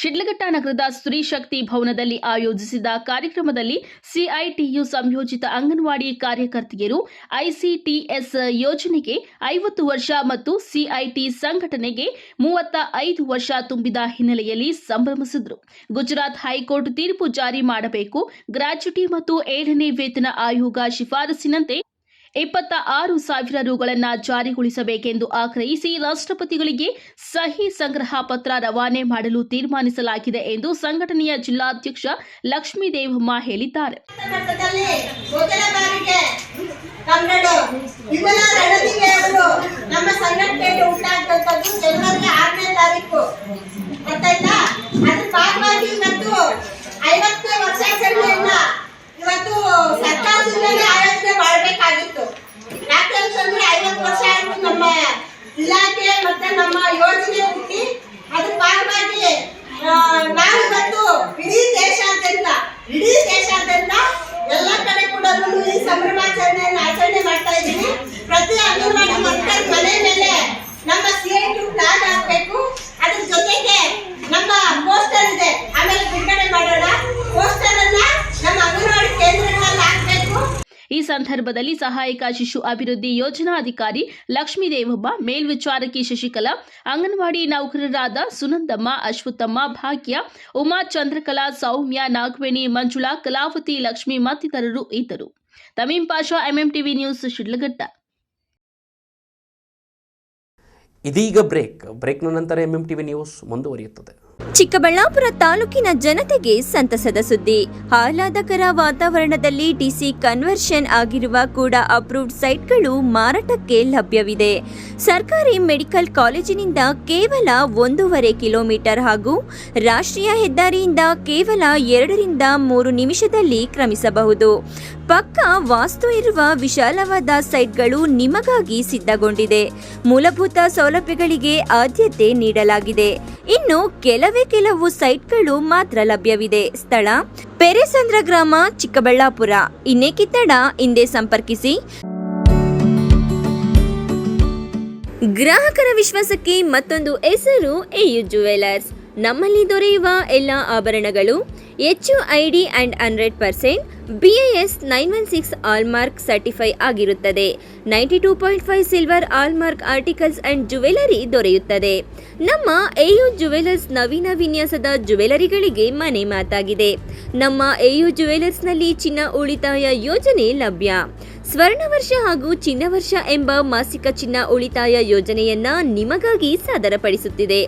ಶಿಡ್ಲಘಟ್ಟ ನಗರದ ಸ್ತ್ರೀ ಶಕ್ತಿ ಭವನದಲ್ಲಿ ಆಯೋಜಿಸಿದ ಕಾರ್ಯಕ್ರಮದಲ್ಲಿ CITU ಸಂಯೋಜಿತ ಅಂಗನವಾಡಿ ಕಾರ್ಯಕರ್ತೆಯರು ICTS ಯೋಜನೆಗೆ 50 ವರ್ಷ ಮತ್ತು CIT ಸಂಘಟನೆಗೆ 35 ವರ್ಷ ತುಂಬಿದ ಹಿನ್ನೆಲೆಯಲ್ಲಿ ಸಂಭ್ರಮಿಸಿದರು. ಗುಜರಾತ್ ಹೈಕೋರ್ಟ್ ತೀರ್ಪು ಜಾರಿ ಮಾಡಬೇಕು, ಗ್ರಾಚ್ಯುಟಿ ಮತ್ತು 7ನೇ ವೇತನ ಆಯೋಗ ಶಿಫಾರಸಿನಂತೆ 26,000 ರುಗಳನ್ನು ಜಾರಿಗೊಳಿಸಬೇಕೆಂದು ಆಗ್ರಹಿಸಿ ರಾಷ್ಟ್ರಪತಿಗಳಿಗೆ ಸಹಿ ಸಂಗ್ರಹ ಪತ್ರ ರವಾನೆ ಮಾಡಲು ತೀರ್ಮಾನಿಸಲಾಗಿದೆ ಎಂದು ಸಂಘಟನೆಯ ಜಿಲ್ಲಾಧ್ಯಕ್ಷ ಲಕ್ಷ್ಮೀದೇವಮ್ಮ ಹೇಳಿದ್ದಾರೆ. ಇವತ್ತು ಸರ್ಕಾರದಿಂದಲೇ ಆಯೋಜನೆ ಮಾಡಬೇಕಾಗಿತ್ತು. ಯಾಕೆಂತಂದ್ರೆ 50 ವರ್ಷ ಆಯ್ತು ನಮ್ಮ ಇಲಾಖೆ ಮತ್ತೆ ನಮ್ಮ ಯೋಜನೆ ಹುಟ್ಟಿ. ಅದ್ರ ಭಾಗವಾಗಿ ನಾವು ಇವತ್ತು ಇಡೀ ದೇಶಾದ್ಯಂತ ಎಲ್ಲ ಕಡೆ ಕೂಡ ಈ ಸಂಭ್ರಮಾಚರಣೆಯನ್ನು ಆಚರಣೆ ಮಾಡ್ತಾ ಇದ್ದೀವಿ. ಪ್ರತಿ ಅಂಗನವಾಡಿ ಮಕ್ಕಳ ಮನೆ ಮೇಲೆ ನಮ್ಮ CITU ಫ್ಲಾಗ್ ಹಾಕಬೇಕು. ಅದ್ರ ಜೊತೆಗೆ ನಮ್ಮ ಪೋಸ್ಟರ್ ಇದೆ, ಆಮೇಲೆ ಬಿಡುಗಡೆ ಮಾಡೋಣ. ಪೋಸ್ಟರ್ ಅನ್ನ ನಮ್ಮ ಅಂಗನವಾಡಿ ಕೇಂದ್ರಗಳಲ್ಲಿ ಹಾಕಬೇಕು. ಈ ಸಂದರ್ಭದಲ್ಲಿ ಸಹಾಯಕ ಶಿಶು ಅಭಿವೃದ್ಧಿ ಯೋಜನಾಧಿಕಾರಿ ಲಕ್ಷ್ಮೀದೇವಮ್ಮ, ಮೇಲ್ವಿಚಾರಕಿ ಶಶಿಕಲಾ, ಅಂಗನವಾಡಿ ನೌಕರರಾದ ಸುನಂದಮ್ಮ, ಅಶ್ವತ್ಥಮ್ಮ, ಭಾಗ್ಯ, ಉಮಾ, ಚಂದ್ರಕಲಾ, ಸೌಮ್ಯ, ನಾಗವೇಣಿ, ಮಂಜುಳಾ, ಕಲಾವತಿ, ಲಕ್ಷ್ಮಿ ಮತ್ತಿತರರು ಇದ್ದರು. ತಮೀಂ ಪಾಷಾ, MMTV ನ್ಯೂಸ್, ಶಿಡ್ಲಘಟ್ಟ. ಇದೀಗ ಬ್ರೇಕ್ನ ನಂತರ MMTV ನ್ಯೂಸ್ ಮುಂದುವರಿಯುತ್ತದೆ. ಚಿಕ್ಕಬಳ್ಳಾಪುರ ತಾಲೂಕಿನ ಜನತೆಗೆ ಸಂತಸದ ಸುದ್ದಿ. ಆಹ್ಲಾದಕರ ವಾತಾವರಣದಲ್ಲಿ DC ಕನ್ವರ್ಷನ್ ಆಗಿರುವ ಕೂಡ ಅಪ್ರೂವ್ಡ್ ಸೈಟ್ಗಳು ಮಾರಾಟಕ್ಕೆ ಲಭ್ಯವಿದೆ. ಸರ್ಕಾರಿ ಮೆಡಿಕಲ್ ಕಾಲೇಜಿನಿಂದ ಕೇವಲ 1.5 ಕಿಲೋಮೀಟರ್ ಹಾಗೂ ರಾಷ್ಟ್ರೀಯ ಹೆದ್ದಾರಿಯಿಂದ ಕೇವಲ 2 ರಿಂದ 3 ನಿಮಿಷದಲ್ಲಿ ಕ್ರಮಿಸಬಹುದು. ಪಕ್ಕ ವಾಸ್ತು ಇರುವ ವಿಶಾಲವಾದ ಸೈಟ್ಗಳು ನಿಮಗಾಗಿ ಸಿದ್ಧಗೊಂಡಿದೆ. ಮೂಲಭೂತ ಸೌಲಭ್ಯಗಳಿಗೆ ಆದ್ಯತೆ ನೀಡಲಾಗಿದೆ. ಇನ್ನು ಕೆಲವು ಸೈಟ್ಗಳು ಮಾತ್ರ ಲಭ್ಯವಿದೆ. ಸ್ಥಳ ಪೆರೇಸಂದ್ರ ಗ್ರಾಮ, ಚಿಕ್ಕಬಳ್ಳಾಪುರ. ಇನ್ನೇಕೆ ತಡ, ಹಿಂದೆ ಸಂಪರ್ಕಿಸಿ. ಗ್ರಾಹಕರ ವಿಶ್ವಾಸಕ್ಕೆ ಮತ್ತೊಂದು ಹೆಸರು AU ಜುವೆಲರ್ಸ್. ನಮ್ಮಲ್ಲಿ ದೊರೆಯುವ ಎಲ್ಲ ಆಭರಣಗಳು HUID and 100% BIS 916 hallmark certify ಆಗಿರುತ್ತದೆ. 92.5 silver hallmark articles and jewellery ದೊರೆಯುತ್ತದೆ. ನಮ್ಮ AU ಜುವೆಲರ್ಸ್ ನವೀನ ವಿನ್ಯಾಸದ ಜುವೆಲರಿಗಳಿಗೆ ಮನೆ ಮಾತಾಗಿದೆ. ನಮ್ಮ AU ಜುವೆಲರ್ಸ್ನಲ್ಲಿ ಚಿನ್ನ ಉಳಿತಾಯ ಯೋಜನೆ ಲಭ್ಯ. ಸ್ವರ್ಣವರ್ಷ ಹಾಗೂ ಚಿನ್ನವರ್ಷ ಎಂಬ ಮಾಸಿಕ ಚಿನ್ನ ಉಳಿತಾಯ ಯೋಜನೆಯನ್ನ ನಿಮಗಾಗಿ ಸಾದರಪಡಿಸುತ್ತಿದೆ.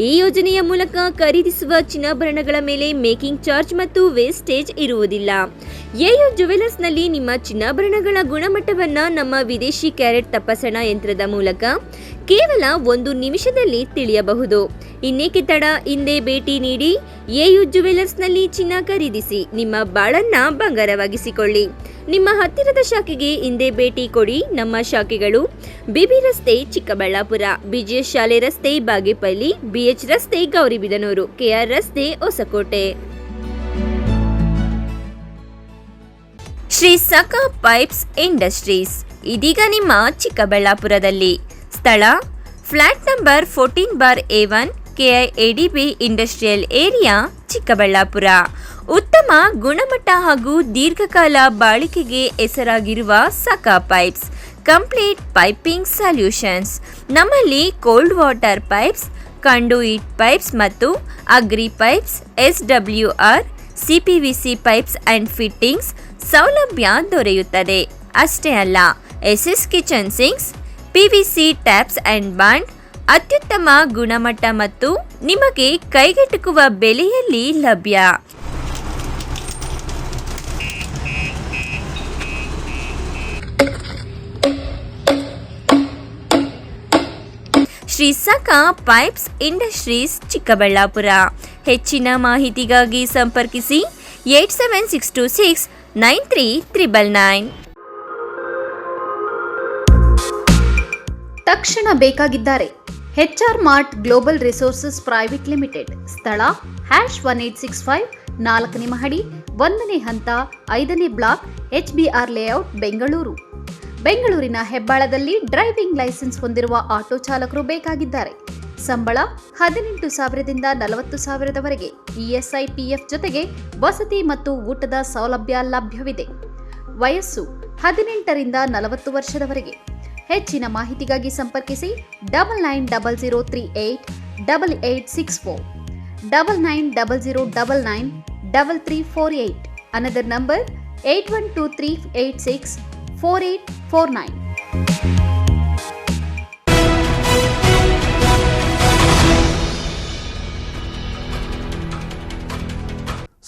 ಈ ಯೋಜನೆಯ ಮೂಲಕ ಖರೀದಿಸುವ ಚಿನ್ನಾಭರಣಗಳ ಮೇಲೆ ಮೇಕಿಂಗ್ ಚಾರ್ಜ್ ಮತ್ತು ವೇಸ್ಟೇಜ್ ಇರುವುದಿಲ್ಲ. ಎಯು ಜುವೆಲರ್ಸ್ನಲ್ಲಿ ನಿಮ್ಮ ಚಿನ್ನಾಭರಣಗಳ ಗುಣಮಟ್ಟವನ್ನ ನಮ್ಮ ವಿದೇಶಿ ಕ್ಯಾರೆಟ್ ತಪಾಸಣಾ ಯಂತ್ರದ ಮೂಲಕ ಕೇವಲ 1 ನಿಮಿಷದಲ್ಲಿ ತಿಳಿಯಬಹುದು. ಇನ್ನೇಕೆ ತಡ, ಹಿಂದೆ ಭೇಟಿ ನೀಡಿ ಎಯು ಜುವೆಲರ್ಸ್ನಲ್ಲಿ ಚಿನ್ನ ಖರೀದಿಸಿ ನಿಮ್ಮ ಬಾಳನ್ನ ಬಂಗಾರವಾಗಿಸಿಕೊಳ್ಳಿ. ನಿಮ್ಮ ಹತ್ತಿರದ ಶಾಖೆಗೆ ಹಿಂದೆ ಭೇಟಿ ಕೊಡಿ. ನಮ್ಮ ಶಾಖೆಗಳು ಬಿಬಿ ರಸ್ತೆ ಚಿಕ್ಕಬಳ್ಳಾಪುರ, ಬಿಜಿಎಸ್ ಶಾಲೆ ರಸ್ತೆ ಬಾಗೇಪಲ್ಲಿ, ಬಿಎಚ್ ರಸ್ತೆ ಗೌರಿಬಿದನೂರು, ಕೆಆರ್ ರಸ್ತೆ ಹೊಸಕೋಟೆ. ಶ್ರೀ ಸಖಾ ಪೈಪ್ಸ್ ಇಂಡಸ್ಟ್ರೀಸ್ ಇದೀಗ ನಿಮ್ಮ ಚಿಕ್ಕಬಳ್ಳಾಪುರದಲ್ಲಿ. ಸ್ಥಳ flat number 14/A1 KIADB industrial area Chikkaballapur. ಉತ್ತಮ ಗುಣಮಟ್ಟ ಹಾಗೂ ದೀರ್ಘಕಾಲ ಬಾಳಿಕೆಗೆ ಹೆಸರಾಗಿರುವ Sakha pipes complete piping solutions. ನಮ್ಮಲ್ಲಿ cold water pipes, conduit pipes ಮತ್ತು agri pipes, SWR, CPVC pipes and fittings ಸೌಲಭ್ಯ ದೊರೆಯುತ್ತದೆ. ಅಷ್ಟೇ ಅಲ್ಲ, SS kitchen sinks, PVC taps and bond ಅತ್ಯುತ್ತಮ ಗುಣಮಟ್ಟ ಮತ್ತು ನಿಮಗೆ ಕೈಗೆಟುಕುವ ಬೆಲೆಯಲ್ಲಿ ಲಭ್ಯ. Shri Sakha pipes industries Chikkaballapur. ಹೆಚ್ಚಿನ ಮಾಹಿತಿಗಾಗಿ ಸಂಪರ್ಕಿಸಿ 8762693999. ತಕ್ಷಣ ಬೇಕಾಗಿದ್ದಾರೆ HR mart global resources private limited. ಸ್ಥಳ #1865 4ನೇ ಮಹಡಿ 1ನೇ ಹಂತ 5ನೇ ಬ್ಲಾಕ್ HBR ಲೇಔಟ್ ಬೆಂಗಳೂರು. ಬೆಂಗಳೂರಿನ ಹೆಬ್ಬಾಳದಲ್ಲಿ ಡ್ರೈವಿಂಗ್ ಲೈಸೆನ್ಸ್ ಹೊಂದಿರುವ ಆಟೋ ಚಾಲಕರು ಬೇಕಾಗಿದ್ದಾರೆ. ಸಂಬಳ 18,000ದಿಂದ 40,000ದವರೆಗೆ. ESI PF ಜೊತೆಗೆ ವಸತಿ ಮತ್ತು ಊಟದ ಸೌಲಭ್ಯ ಲಭ್ಯವಿದೆ. ವಯಸ್ಸು 18ರಿಂದ 40 ವರ್ಷದವರೆಗೆ. ಹೆಚ್ಚಿನ ಮಾಹಿತಿಗಾಗಿ ಸಂಪರ್ಕಿಸಿ 9900388864 9900993348. Another number 8123864849.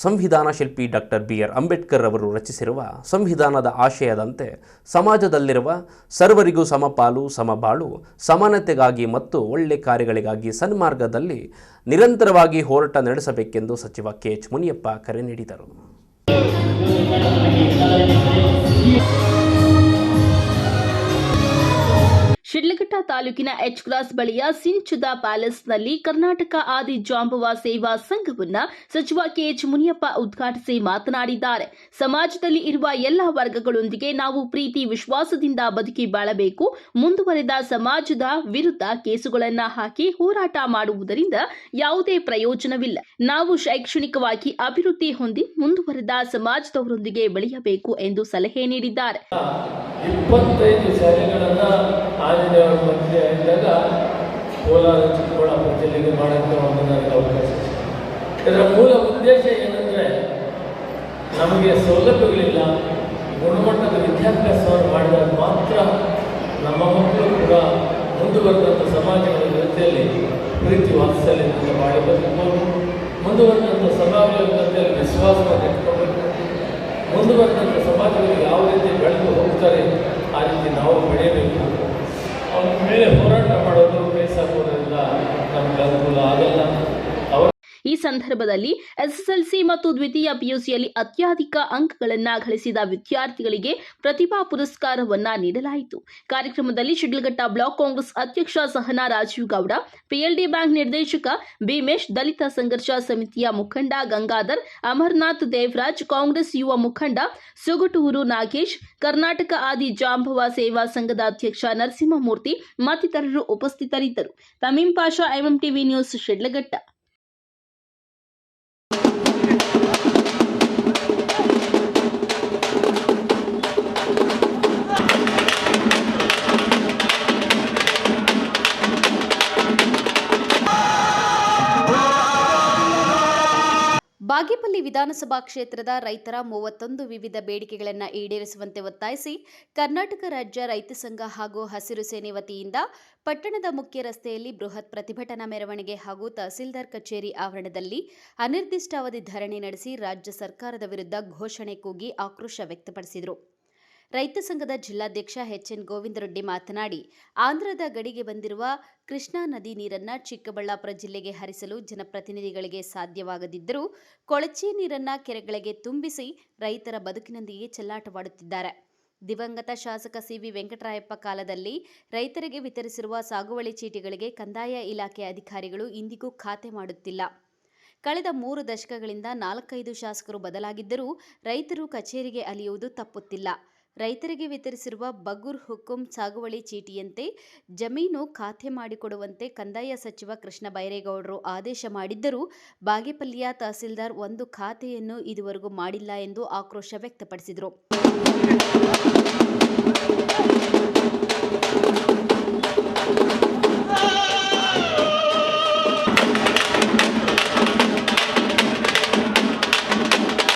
ಸಂವಿಧಾನ ಶಿಲ್ಪಿ ಡಾಕ್ಟರ್ BR ಅಂಬೇಡ್ಕರ್ ಅವರು ರಚಿಸಿರುವ ಸಂವಿಧಾನದ ಆಶಯದಂತೆ ಸಮಾಜದಲ್ಲಿರುವ ಸರ್ವರಿಗೂ ಸಮಪಾಲು, ಸಮಬಾಳು, ಸಮಾನತೆಗಾಗಿ ಮತ್ತು ಒಳ್ಳೆ ಕಾರ್ಯಗಳಿಗಾಗಿ ಸನ್ಮಾರ್ಗದಲ್ಲಿ ನಿರಂತರವಾಗಿ ಹೋರಾಟ ನಡೆಸಬೇಕೆಂದು ಸಚಿವ KH ಮುನಿಯಪ್ಪ ಕರೆ ನೀಡಿದರು. ಶಿಡ್ಲಘಟ್ಟ ತಾಲೂಕಿನ H ಕ್ರಾಸ್ ಬಳಿಯ ಸಿಂಚುದ ಪ್ಯಾಲೇಸ್ನಲ್ಲಿ ಕರ್ನಾಟಕ ಆದಿ ಜಾಂಬವ ಸೇವಾ ಸಂಘವನ್ನ ಸಚಿವ KH ಮುನಿಯಪ್ಪ ಉದ್ಘಾಟಿಸಿ ಮಾತನಾಡಿದ್ದಾರೆ. ಸಮಾಜದಲ್ಲಿ ಇರುವ ಎಲ್ಲ ವರ್ಗಗಳೊಂದಿಗೆ ನಾವು ಪ್ರೀತಿ ವಿಶ್ವಾಸದಿಂದ ಬದುಕಿ ಬಾಳಬೇಕು. ಮುಂದುವರೆದ ಸಮಾಜದ ವಿರುದ್ಧ ಕೇಸುಗಳನ್ನ ಹಾಕಿ ಹೋರಾಟ ಮಾಡುವುದರಿಂದ ಯಾವುದೇ ಪ್ರಯೋಜನವಿಲ್ಲ. ನಾವು ಶೈಕ್ಷಣಿಕವಾಗಿ ಅಭಿವೃದ್ಧಿ ಹೊಂದಿ ಮುಂದುವರೆದ ಸಮಾಜದವರೊಂದಿಗೆ ಬೆಳೆಯಬೇಕು ಎಂದು ಸಲಹೆ ನೀಡಿದ್ದಾರೆ. 25 ಶಾಲೆಗಳನ್ನು ಆಂಜನೇಯರ ಮಧ್ಯೆ ಇದ್ದಾಗ ಕೋಲಾರ ಚಿಕ್ಕಬಳ್ಳಾಪುರ ಜಿಲ್ಲೆಗೆ ಮಾಡೋಕ್ಕೆ ಒಂದು ನನಗೆ ಅವಕಾಶ. ಇದರ ಮೂಲ ಉದ್ದೇಶ ಏನಂದರೆ, ನಮಗೆ ಸೌಲಭ್ಯಗಳಿಲ್ಲ, ಗುಣಮಟ್ಟದ ವಿದ್ಯಾಭ್ಯಾಸವನ್ನು ಮಾಡಿದಾಗ ಮಾತ್ರ ನಮ್ಮ ಮಕ್ಕಳು ಕೂಡ ಮುಂದುವರೆದಂಥ ಸಮಾಜಗಳ ಜೊತೆಯಲ್ಲಿ ಪ್ರೀತಿ ವಾತ್ಸಲ್ಯದಿಂದ ಬಾಳಿ ಬದುಕಬಹುದು. ಮುಂದುವರೆದಂಥ ಸಮಾಜಗಳ ಜೊತೆಯಲ್ಲಿ ವಿಶ್ವಾಸವನ್ನು ಇಟ್ಕೋಬೇಕು. ಮುಂದುವರೆದಂಥ ಸಮಾಜಗಳಿಗೆ ಯಾವ ರೀತಿ ಬೆಳೆದು ಹೋಗ್ತಾರೆ ಆ ರೀತಿ ನಾವು ಬೆಳೆಯಬೇಕು. ಅವ್ರ ಮೇಲೆ ಹೋರಾಟ ಮಾಡೋದು, ಕೇಸ್ ಹಾಕೋದ್ರಿಂದ ನಮ್ಗೆ ಅನುಕೂಲ ಆಗಲ್ಲ. ಈ ಸಂದರ್ಭದಲ್ಲಿ SSLC ಮತ್ತು ದ್ವಿತೀಯ PUCಯಲ್ಲಿ ಅತ್ಯಧಿಕ ಅಂಕಗಳನ್ನು ಗಳಿಸಿದ ವಿದ್ಯಾರ್ಥಿಗಳಿಗೆ ಪ್ರತಿಭಾ ಪುರಸ್ಕಾರವನ್ನ ನೀಡಲಾಯಿತು. ಕಾರ್ಯಕ್ರಮದಲ್ಲಿ ಶಿಡ್ಲಘಟ್ಟ ಬ್ಲಾಕ್ ಕಾಂಗ್ರೆಸ್ ಅಧ್ಯಕ್ಷ ಸಹನಾ ರಾಜೀವ್ ಗೌಡ, PLD ಬ್ಯಾಂಕ್ ನಿರ್ದೇಶಕ ಭೀಮೇಶ್, ದಲಿತ ಸಂಘರ್ಷ ಸಮಿತಿಯ ಮುಖಂಡ ಗಂಗಾಧರ್, ಅಮರನಾಥ್ ದೇವರಾಜ್, ಕಾಂಗ್ರೆಸ್ ಯುವ ಮುಖಂಡ ಸುಗುಟೂರು ನಾಗೇಶ್, ಕರ್ನಾಟಕ ಆದಿ ಜಾಂಬವ ಸೇವಾ ಸಂಘದ ಅಧ್ಯಕ್ಷ ನರಸಿಂಹಮೂರ್ತಿ ಮತ್ತಿತರರು ಉಪಸ್ಥಿತರಿದ್ದರು. ತಮೀಂ ಪಾಷಾ, MMTV ನ್ಯೂಸ್, ಶಿಡ್ಲಘಟ್ಟ. ಬಾಗೇಪಲ್ಲಿ ವಿಧಾನಸಭಾ ಕ್ಷೇತ್ರದ ರೈತರ 31 ವಿವಿಧ ಬೇಡಿಕೆಗಳನ್ನು ಈಡೇರಿಸುವಂತೆ ಒತ್ತಾಯಿಸಿ ಕರ್ನಾಟಕ ರಾಜ್ಯ ರೈತ ಸಂಘ ಹಾಗೂ ಹಸಿರು ಸೇನೆ ವತಿಯಿಂದ ಪಟ್ಟಣದ ಮುಖ್ಯ ರಸ್ತೆಯಲ್ಲಿ ಬೃಹತ್ ಪ್ರತಿಭಟನಾ ಮೆರವಣಿಗೆ ಹಾಗೂ ತಹಸೀಲ್ದಾರ್ ಕಚೇರಿ ಆವರಣದಲ್ಲಿ ಅನಿರ್ದಿಷ್ಟಾವಧಿ ಧರಣಿ ನಡೆಸಿ ರಾಜ್ಯ ಸರ್ಕಾರದ ವಿರುದ್ಧ ಘೋಷಣೆ ಕೂಗಿ ಆಕ್ರೋಶ ವ್ಯಕ್ತಪಡಿಸಿದರು. ರೈತ ಸಂಘದ ಜಿಲ್ಲಾಧ್ಯಕ್ಷ ಎಚ್ಎನ್ ಗೋವಿಂದರೆಡ್ಡಿ ಮಾತನಾಡಿ, ಆಂಧ್ರದ ಗಡಿಗೆ ಬಂದಿರುವ ಕೃಷ್ಣಾ ನದಿ ನೀರನ್ನು ಚಿಕ್ಕಬಳ್ಳಾಪುರ ಜಿಲ್ಲೆಗೆ ಹರಿಸಲು ಜನಪ್ರತಿನಿಧಿಗಳಿಗೆ ಸಾಧ್ಯವಾಗದಿದ್ದರೂ ಕೊಳಚೆ ನೀರನ್ನು ಕೆರೆಗಳಿಗೆ ತುಂಬಿಸಿ ರೈತರ ಬದುಕಿನೊಂದಿಗೆ ಚೆಲ್ಲಾಟವಾಡುತ್ತಿದ್ದಾರೆ. ದಿವಂಗತ ಶಾಸಕ ಸಿವಿ ವೆಂಕಟರಾಯಪ್ಪ ಕಾಲದಲ್ಲಿ ರೈತರಿಗೆ ವಿತರಿಸಿರುವ ಸಾಗುವಳಿ ಚೀಟಿಗಳಿಗೆ ಕಂದಾಯ ಇಲಾಖೆ ಅಧಿಕಾರಿಗಳು ಇಂದಿಗೂ ಖಾತೆ ಮಾಡುತ್ತಿಲ್ಲ. ಕಳೆದ 3 ದಶಕಗಳಿಂದ 4-5 ಶಾಸಕರು ಬದಲಾಗಿದ್ದರೂ ರೈತರು ಕಚೇರಿಗೆ ಅಲಿಯುವುದು ತಪ್ಪುತ್ತಿಲ್ಲ. ರೈತರಿಗೆ ವಿತರಿಸಿರುವ ಬಗೂರ್ ಹುಕುಂ ಸಾಗುವಳಿ ಚೀಟಿಯಂತೆ ಜಮೀನು ಖಾತೆ ಮಾಡಿಕೊಡುವಂತೆ ಕಂದಾಯ ಸಚಿವ ಕೃಷ್ಣ ಬೈರೇಗೌಡರು ಆದೇಶ ಮಾಡಿದ್ದರೂ ಬಾಗೇಪಲ್ಲಿಯ ತಹಸೀಲ್ದಾರ್ ಒಂದು ಖಾತೆಯನ್ನು ಇದುವರೆಗೂ ಮಾಡಿಲ್ಲ ಎಂದು ಆಕ್ರೋಶ ವ್ಯಕ್ತಪಡಿಸಿದರು.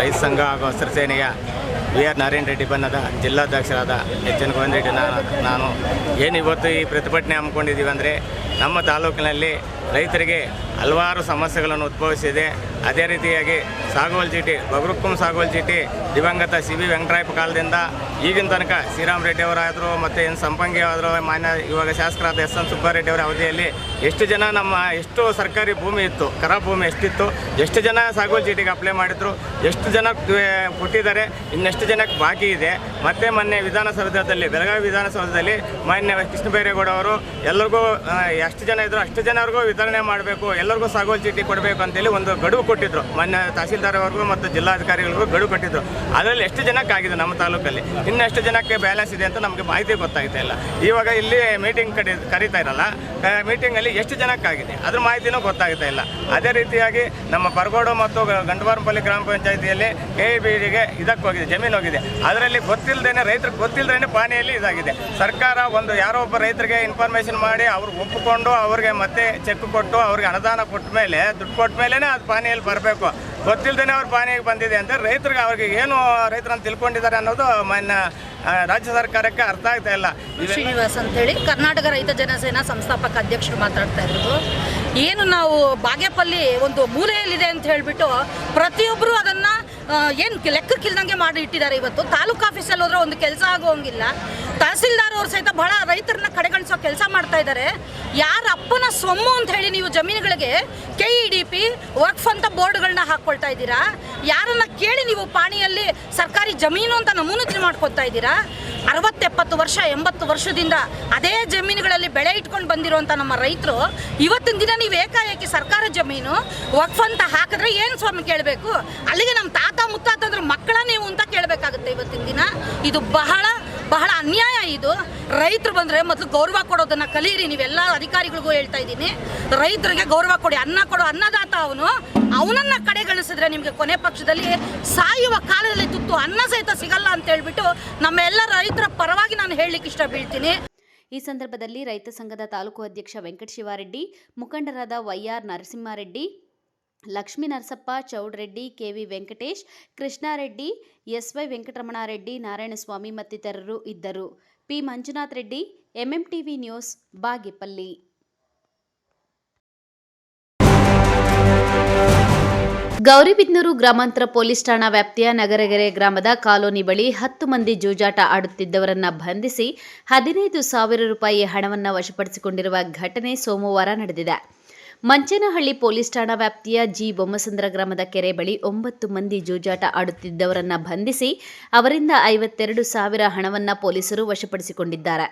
ರೈತ ಸಂಘ ಹಾಗೂ ಹಸಿರು ಸೇನೆಯ ವಿ.ಆರ್. ನಾರಾಯಣ ರೆಡ್ಡಿ ಬನ್ನದ ಜಿಲ್ಲಾಧ್ಯಕ್ಷರಾದ ಎಚ್.ಎನ್. ಗೋವಿಂದರೆಡ್ಡಿ ನಾನು ಏನಿವತ್ತು ಈ ಪ್ರತಿಭಟನೆ ಹಮ್ಮಿಕೊಂಡಿದ್ದೀವಿ ಅಂದರೆ ನಮ್ಮ ತಾಲೂಕಿನಲ್ಲಿ ರೈತರಿಗೆ ಹಲವಾರು ಸಮಸ್ಯೆಗಳನ್ನು ಉದ್ಭವಿಸಿದೆ. ಅದೇ ರೀತಿಯಾಗಿ ಸಾಗುವಳಿ ಚೀಟಿ ಬಗರುಕ್ಕುಂ ಸಾಗುವಳಿ ಚೀಟಿ ದಿವಂಗತ ಸಿ.ವಿ. ವೆಂಕಟರಾಯಪ್ಪ ಕಾಲದಿಂದ ಈಗಿನ ತನಕ ಶ್ರೀರಾಮ್ ರೆಡ್ಡಿ ಅವರಾದರೂ ಮತ್ತು ಎನ್ ಸಂಪಂಗಿ ಆದರೂ ಮಾನ್ಯ ಇವಾಗ ಶಾಸಕರಾದ ಎಸ್.ಎನ್. ಸುಬ್ಬಾರೆಡ್ಡಿ ಅವರ ಅವಧಿಯಲ್ಲಿ ಎಷ್ಟು ಸರ್ಕಾರಿ ಭೂಮಿ ಇತ್ತು, ಕರ ಭೂಮಿ ಎಷ್ಟಿತ್ತು, ಎಷ್ಟು ಜನ ಸಾಗುವಳಿ ಚೀಟಿಗೆ ಅಪ್ಲೈ ಮಾಡಿದ್ರು, ಎಷ್ಟು ಜನ ಕೊಟ್ಟಿದ್ದಾರೆ, ಇನ್ನೆಷ್ಟು ಜನಕ್ಕೆ ಬಾಕಿ ಇದೆ. ಮತ್ತು ಮೊನ್ನೆ ವಿಧಾನಸೌಧದಲ್ಲಿ ಬೆಳಗಾವಿ ವಿಧಾನಸೌಧದಲ್ಲಿ ಮಾನ್ಯ ಕೃಷ್ಣ ಬೈರೇಗೌಡ ಅವರು ಎಲ್ಲರಿಗೂ ಎಷ್ಟು ಜನ ಇದ್ರು ಅಷ್ಟು ಜನರಿಗೂ ವಿತರಣೆ ಮಾಡಬೇಕು, ಎಲ್ಲರಿಗೂ ಸಾಗುವಳಿ ಚೀಟಿ ಕೊಡಬೇಕು ಅಂತೇಳಿ ಒಂದು ಗಡುವು ಕೊಟ್ಟಿದ್ರು. ಮಾನ್ಯ ತಹಸೀಲ್ದಾರ್ ಅವ್ರಿಗೂ ಮತ್ತು ಜಿಲ್ಲಾಧಿಕಾರಿಗಳಿಗೂ ಗಡುವು ಕೊಟ್ಟಿದ್ರು. ಅದರಲ್ಲಿ ಎಷ್ಟು ಜನಕ್ಕೆ ಆಗಿದೆ ನಮ್ಮ ತಾಲೂಕಲ್ಲಿ, ಇನ್ನೆಷ್ಟು ಜನಕ್ಕೆ ಬ್ಯಾಲೆನ್ಸ್ ಇದೆ ಅಂತ ನಮಗೆ ಮಾಹಿತಿ ಗೊತ್ತಾಗ್ತಾ ಇಲ್ಲ. ಇವಾಗ ಇಲ್ಲಿ ಮೀಟಿಂಗ್ ಕರೀತಾ ಇರಲ್ಲ, ಮೀಟಿಂಗಲ್ಲಿ ಎಷ್ಟು ಜನಕ್ಕಾಗಿದೆ ಅದ್ರ ಮಾಹಿತಿನೂ ಗೊತ್ತಾಗ್ತಾ ಇಲ್ಲ. ಅದೇ ರೀತಿಯಾಗಿ ನಮ್ಮ ಪರಗೋಡು ಮತ್ತು ಗಂಡವಾರಪಲ್ಲಿ ಗ್ರಾಮ ಪಂಚಾಯಿತಿಯಲ್ಲಿ KBDಗೆ ಇದಕ್ಕೆ ಹೋಗಿದೆ, ಜಮೀನು ಹೋಗಿದೆ. ಅದರಲ್ಲಿ ರೈತರಿಗೆ ಗೊತ್ತಿಲ್ಲದೇನೆ ಪಾಣಿಯಲ್ಲಿ ಇದಾಗಿದೆ. ಸರ್ಕಾರ ಒಂದು ಯಾರೋ ಒಬ್ಬ ರೈತರಿಗೆ ಇನ್ಫಾರ್ಮೇಷನ್ ಮಾಡಿ ಅವ್ರು ಒಪ್ಪಿಕೊಂಡು ಅವ್ರಿಗೆ ಮತ್ತೆ ಚೆಕ್ ಕೊಟ್ಟು ಅವ್ರಿಗೆ ಅನುದಾನ ಕೊಟ್ಟ ಮೇಲೆ ದುಡ್ಡು ಕೊಟ್ಟ ಮೇಲೇ ಅದು ಪಾಣಿಯಲ್ಲಿ ಬರಬೇಕು. ಗೊತ್ತಿಲ್ಲದೇ ಅವ್ರು ಪಾಣಿಗೆ ಬಂದಿದೆ ಅಂತ ರೈತರಿಗೆ ಅವ್ರಿಗೆ ಏನು ರೈತರನ್ನು ತಿಳ್ಕೊಂಡಿದ್ದಾರೆ ಅನ್ನೋದು ಮಾನ್ಯ ರಾಜ್ಯ ಸರ್ಕಾರಕ್ಕೆ ಅರ್ಥ ಆಗ್ತಾ ಇಲ್ಲ. ಶ್ರೀನಿವಾಸ್ ಅಂತೇಳಿ ಕರ್ನಾಟಕ ರೈತ ಜನಸೇನಾ ಸಂಸ್ಥಾಪಕ ಅಧ್ಯಕ್ಷರು ಮಾತಾಡ್ತಾ ಇರೋದು. ಏನು ನಾವು ಬಾಗೇಪಲ್ಲಿ ಒಂದು ಮೂಲೆಯಲ್ಲಿದೆ ಅಂತ ಹೇಳಿಬಿಟ್ಟು ಪ್ರತಿಯೊಬ್ಬರು ಅದನ್ನು ಏನು ಲೆಕ್ಕಕ್ಕಿಲ್ದಂಗೆ ಮಾಡಿ ಇಟ್ಟಿದ್ದಾರೆ. ಇವತ್ತು ತಾಲೂಕು ಆಫೀಸಲ್ಲಿ ಹೋದ್ರೆ ಒಂದು ಕೆಲಸ ಆಗೋಂಗಿಲ್ಲ. ತಹಸೀಲ್ದಾರ್ ಅವರು ಸಹಿತ ಬಹಳ ರೈತರನ್ನ ಕಡೆಗಣಿಸೋ ಕೆಲಸ ಮಾಡ್ತಾ ಇದ್ದಾರೆ. ಯಾರ ಅಪ್ಪನ ಸೊಮ್ಮು ಅಂತ ಹೇಳಿ ನೀವು ಜಮೀನುಗಳಿಗೆ KEDP ವಕ್ಫ್ ಅಂತ ಬೋರ್ಡ್ಗಳನ್ನ ಹಾಕ್ಕೊಳ್ತಾ ಇದ್ದೀರಾ? ಯಾರನ್ನ ಕೇಳಿ ನೀವು ಪಾಣಿಯಲ್ಲಿ ಸರ್ಕಾರಿ ಜಮೀನು ಅಂತ ನಮೂನೆ ಮಾಡ್ಕೊತಾ ಇದ್ದೀರಾ? 60-70 ವರ್ಷ 80 ವರ್ಷದಿಂದ ಅದೇ ಜಮೀನುಗಳಲ್ಲಿ ಬೆಳೆ ಇಟ್ಕೊಂಡು ಬಂದಿರುವಂಥ ನಮ್ಮ ರೈತರು ಇವತ್ತಿನ ದಿನ ನೀವು ಏಕಾಏಕಿ ಸರ್ಕಾರ ಜಮೀನು ವಕ್ಫ್ ಅಂತ ಹಾಕಿದ್ರೆ ಏನು ಸ್ವಾಮಿ ಕೇಳಬೇಕು? ಅಲ್ಲಿಗೆ ನಮ್ಮ ತಾತ ಮುತ್ತಾತಂದ್ರೆ ಮಕ್ಕಳ ನೀವು ಅಂತ ಕೇಳಬೇಕಾಗುತ್ತೆ. ಇವತ್ತಿನ ದಿನ ಇದು ಬಹಳ ಅನ್ಯಾಯ. ಇದು ರೈತರು ಬಂದರೆ ಮೊದಲು ಗೌರವ ಕೊಡೋದನ್ನು ಕಲೀರಿ. ನೀವೆಲ್ಲ ಅಧಿಕಾರಿಗಳಿಗೂ ಹೇಳ್ತಾ ಇದ್ದೀನಿ, ರೈತರಿಗೆ ಗೌರವ ಕೊಡಿ. ಅನ್ನ ಕೊಡೋ ಅನ್ನದಾತ ಅವನನ್ನು ಕಡೆಗಣಿಸಿದ್ರೆ ನಿಮಗೆ ಕೊನೆ ಪಕ್ಷದಲ್ಲಿ ಸಾಯುವ ಕಾಲದಲ್ಲಿ ತುತ್ತು ಅನ್ನ ಸಹಿತ ಸಿಗಲ್ಲ ಅಂತ ಹೇಳ್ಬಿಟ್ಟು ನಮ್ಮ ಎಲ್ಲ ರೈತರ ಪರವಾಗಿ ನಾನು ಹೇಳಲಿಕ್ಕೆ ಇಷ್ಟ ಬೀಳ್ತೀನಿ. ಈ ಸಂದರ್ಭದಲ್ಲಿ ರೈತ ಸಂಘದ ತಾಲೂಕು ಅಧ್ಯಕ್ಷ ವೆಂಕಟ ಶಿವಾರೆಡ್ಡಿ, ಮುಖಂಡರಾದ ವೈ.ಆರ್. ನರಸಿಂಹಾರೆಡ್ಡಿ, ಲಕ್ಷ್ಮೀ ನರಸಪ್ಪ, ಚೌಡ್ರೆಡ್ಡಿ, KV. ವೆಂಕಟೇಶ್, ಕೃಷ್ಣಾರೆಡ್ಡಿ, SY. ವೆಂಕಟರಮಣಾರೆಡ್ಡಿ, ನಾರಾಯಣಸ್ವಾಮಿ ಮತ್ತಿತರರು ಇದ್ದರು. P. Manjunath Reddy, MMTV news, Bagepalli. Gauribidanur ಗ್ರಾಮಾಂತರ ಪೊಲೀಸ್ ಠಾಣಾ ವ್ಯಾಪ್ತಿಯ ನಗರಗೆರೆ ಗ್ರಾಮದ ಕಾಲೋನಿ ಬಳಿ 10 ಮಂದಿ ಜೂಜಾಟ ಆಡುತ್ತಿದ್ದವರನ್ನ ಬಂಧಿಸಿ 15,000 ರೂಪಾಯಿ ಹಣವನ್ನು ವಶಪಡಿಸಿಕೊಂಡಿರುವ ಘಟನೆ ಸೋಮವಾರ ನಡೆದಿದೆ. ಮಂಚೇನಹಳ್ಳಿ ಪೊಲೀಸ್ ಠಾಣಾ ವ್ಯಾಪ್ತಿಯ ಜಿ. ಬೊಮ್ಮಸಂದ್ರ ಗ್ರಾಮದ ಕೆರೆ ಬಳಿ 9 ಮಂದಿ ಜೂಜಾಟ ಆಡುತ್ತಿದ್ದವರನ್ನ ಬಂಧಿಸಿ ಅವರಿಂದ 52,000 ಹಣವನ್ನು ಪೊಲೀಸರು ವಶಪಡಿಸಿಕೊಂಡಿದ್ದಾರೆ.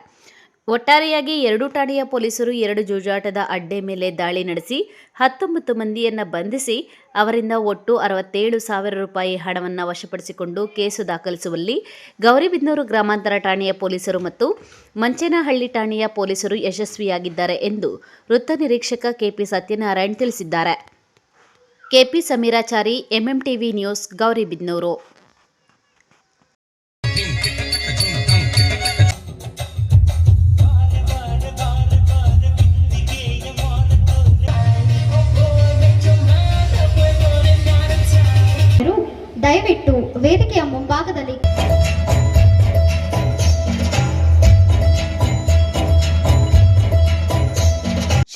ಒಟ್ಟಾರೆಯಾಗಿ 2 ಠಾಣೆಯ ಪೊಲೀಸರು 2 ಜೂಜಾಟದ ಅಡ್ಡೆ ಮೇಲೆ ದಾಳಿ ನಡೆಸಿ 19 ಮಂದಿಯನ್ನ ಬಂಧಿಸಿ ಅವರಿಂದ ಒಟ್ಟು 67,000 ರೂಪಾಯಿ ಹಣವನ್ನು ವಶಪಡಿಸಿಕೊಂಡು ಕೇಸು ದಾಖಲಿಸುವಲ್ಲಿ ಗೌರಿಬಿದನೂರು ಗ್ರಾಮಾಂತರ ಠಾಣೆಯ ಪೊಲೀಸರು ಮತ್ತು ಮಂಚೇನಹಳ್ಳಿ ಠಾಣೆಯ ಪೊಲೀಸರು ಯಶಸ್ವಿಯಾಗಿದ್ದಾರೆ ಎಂದು ವೃತ್ತ ನಿರೀಕ್ಷಕ KP ಸತ್ಯನಾರಾಯಣ್ ತಿಳಿಸಿದ್ದಾರೆ. KP Sameerachari, MMTV news, Gauribidanur.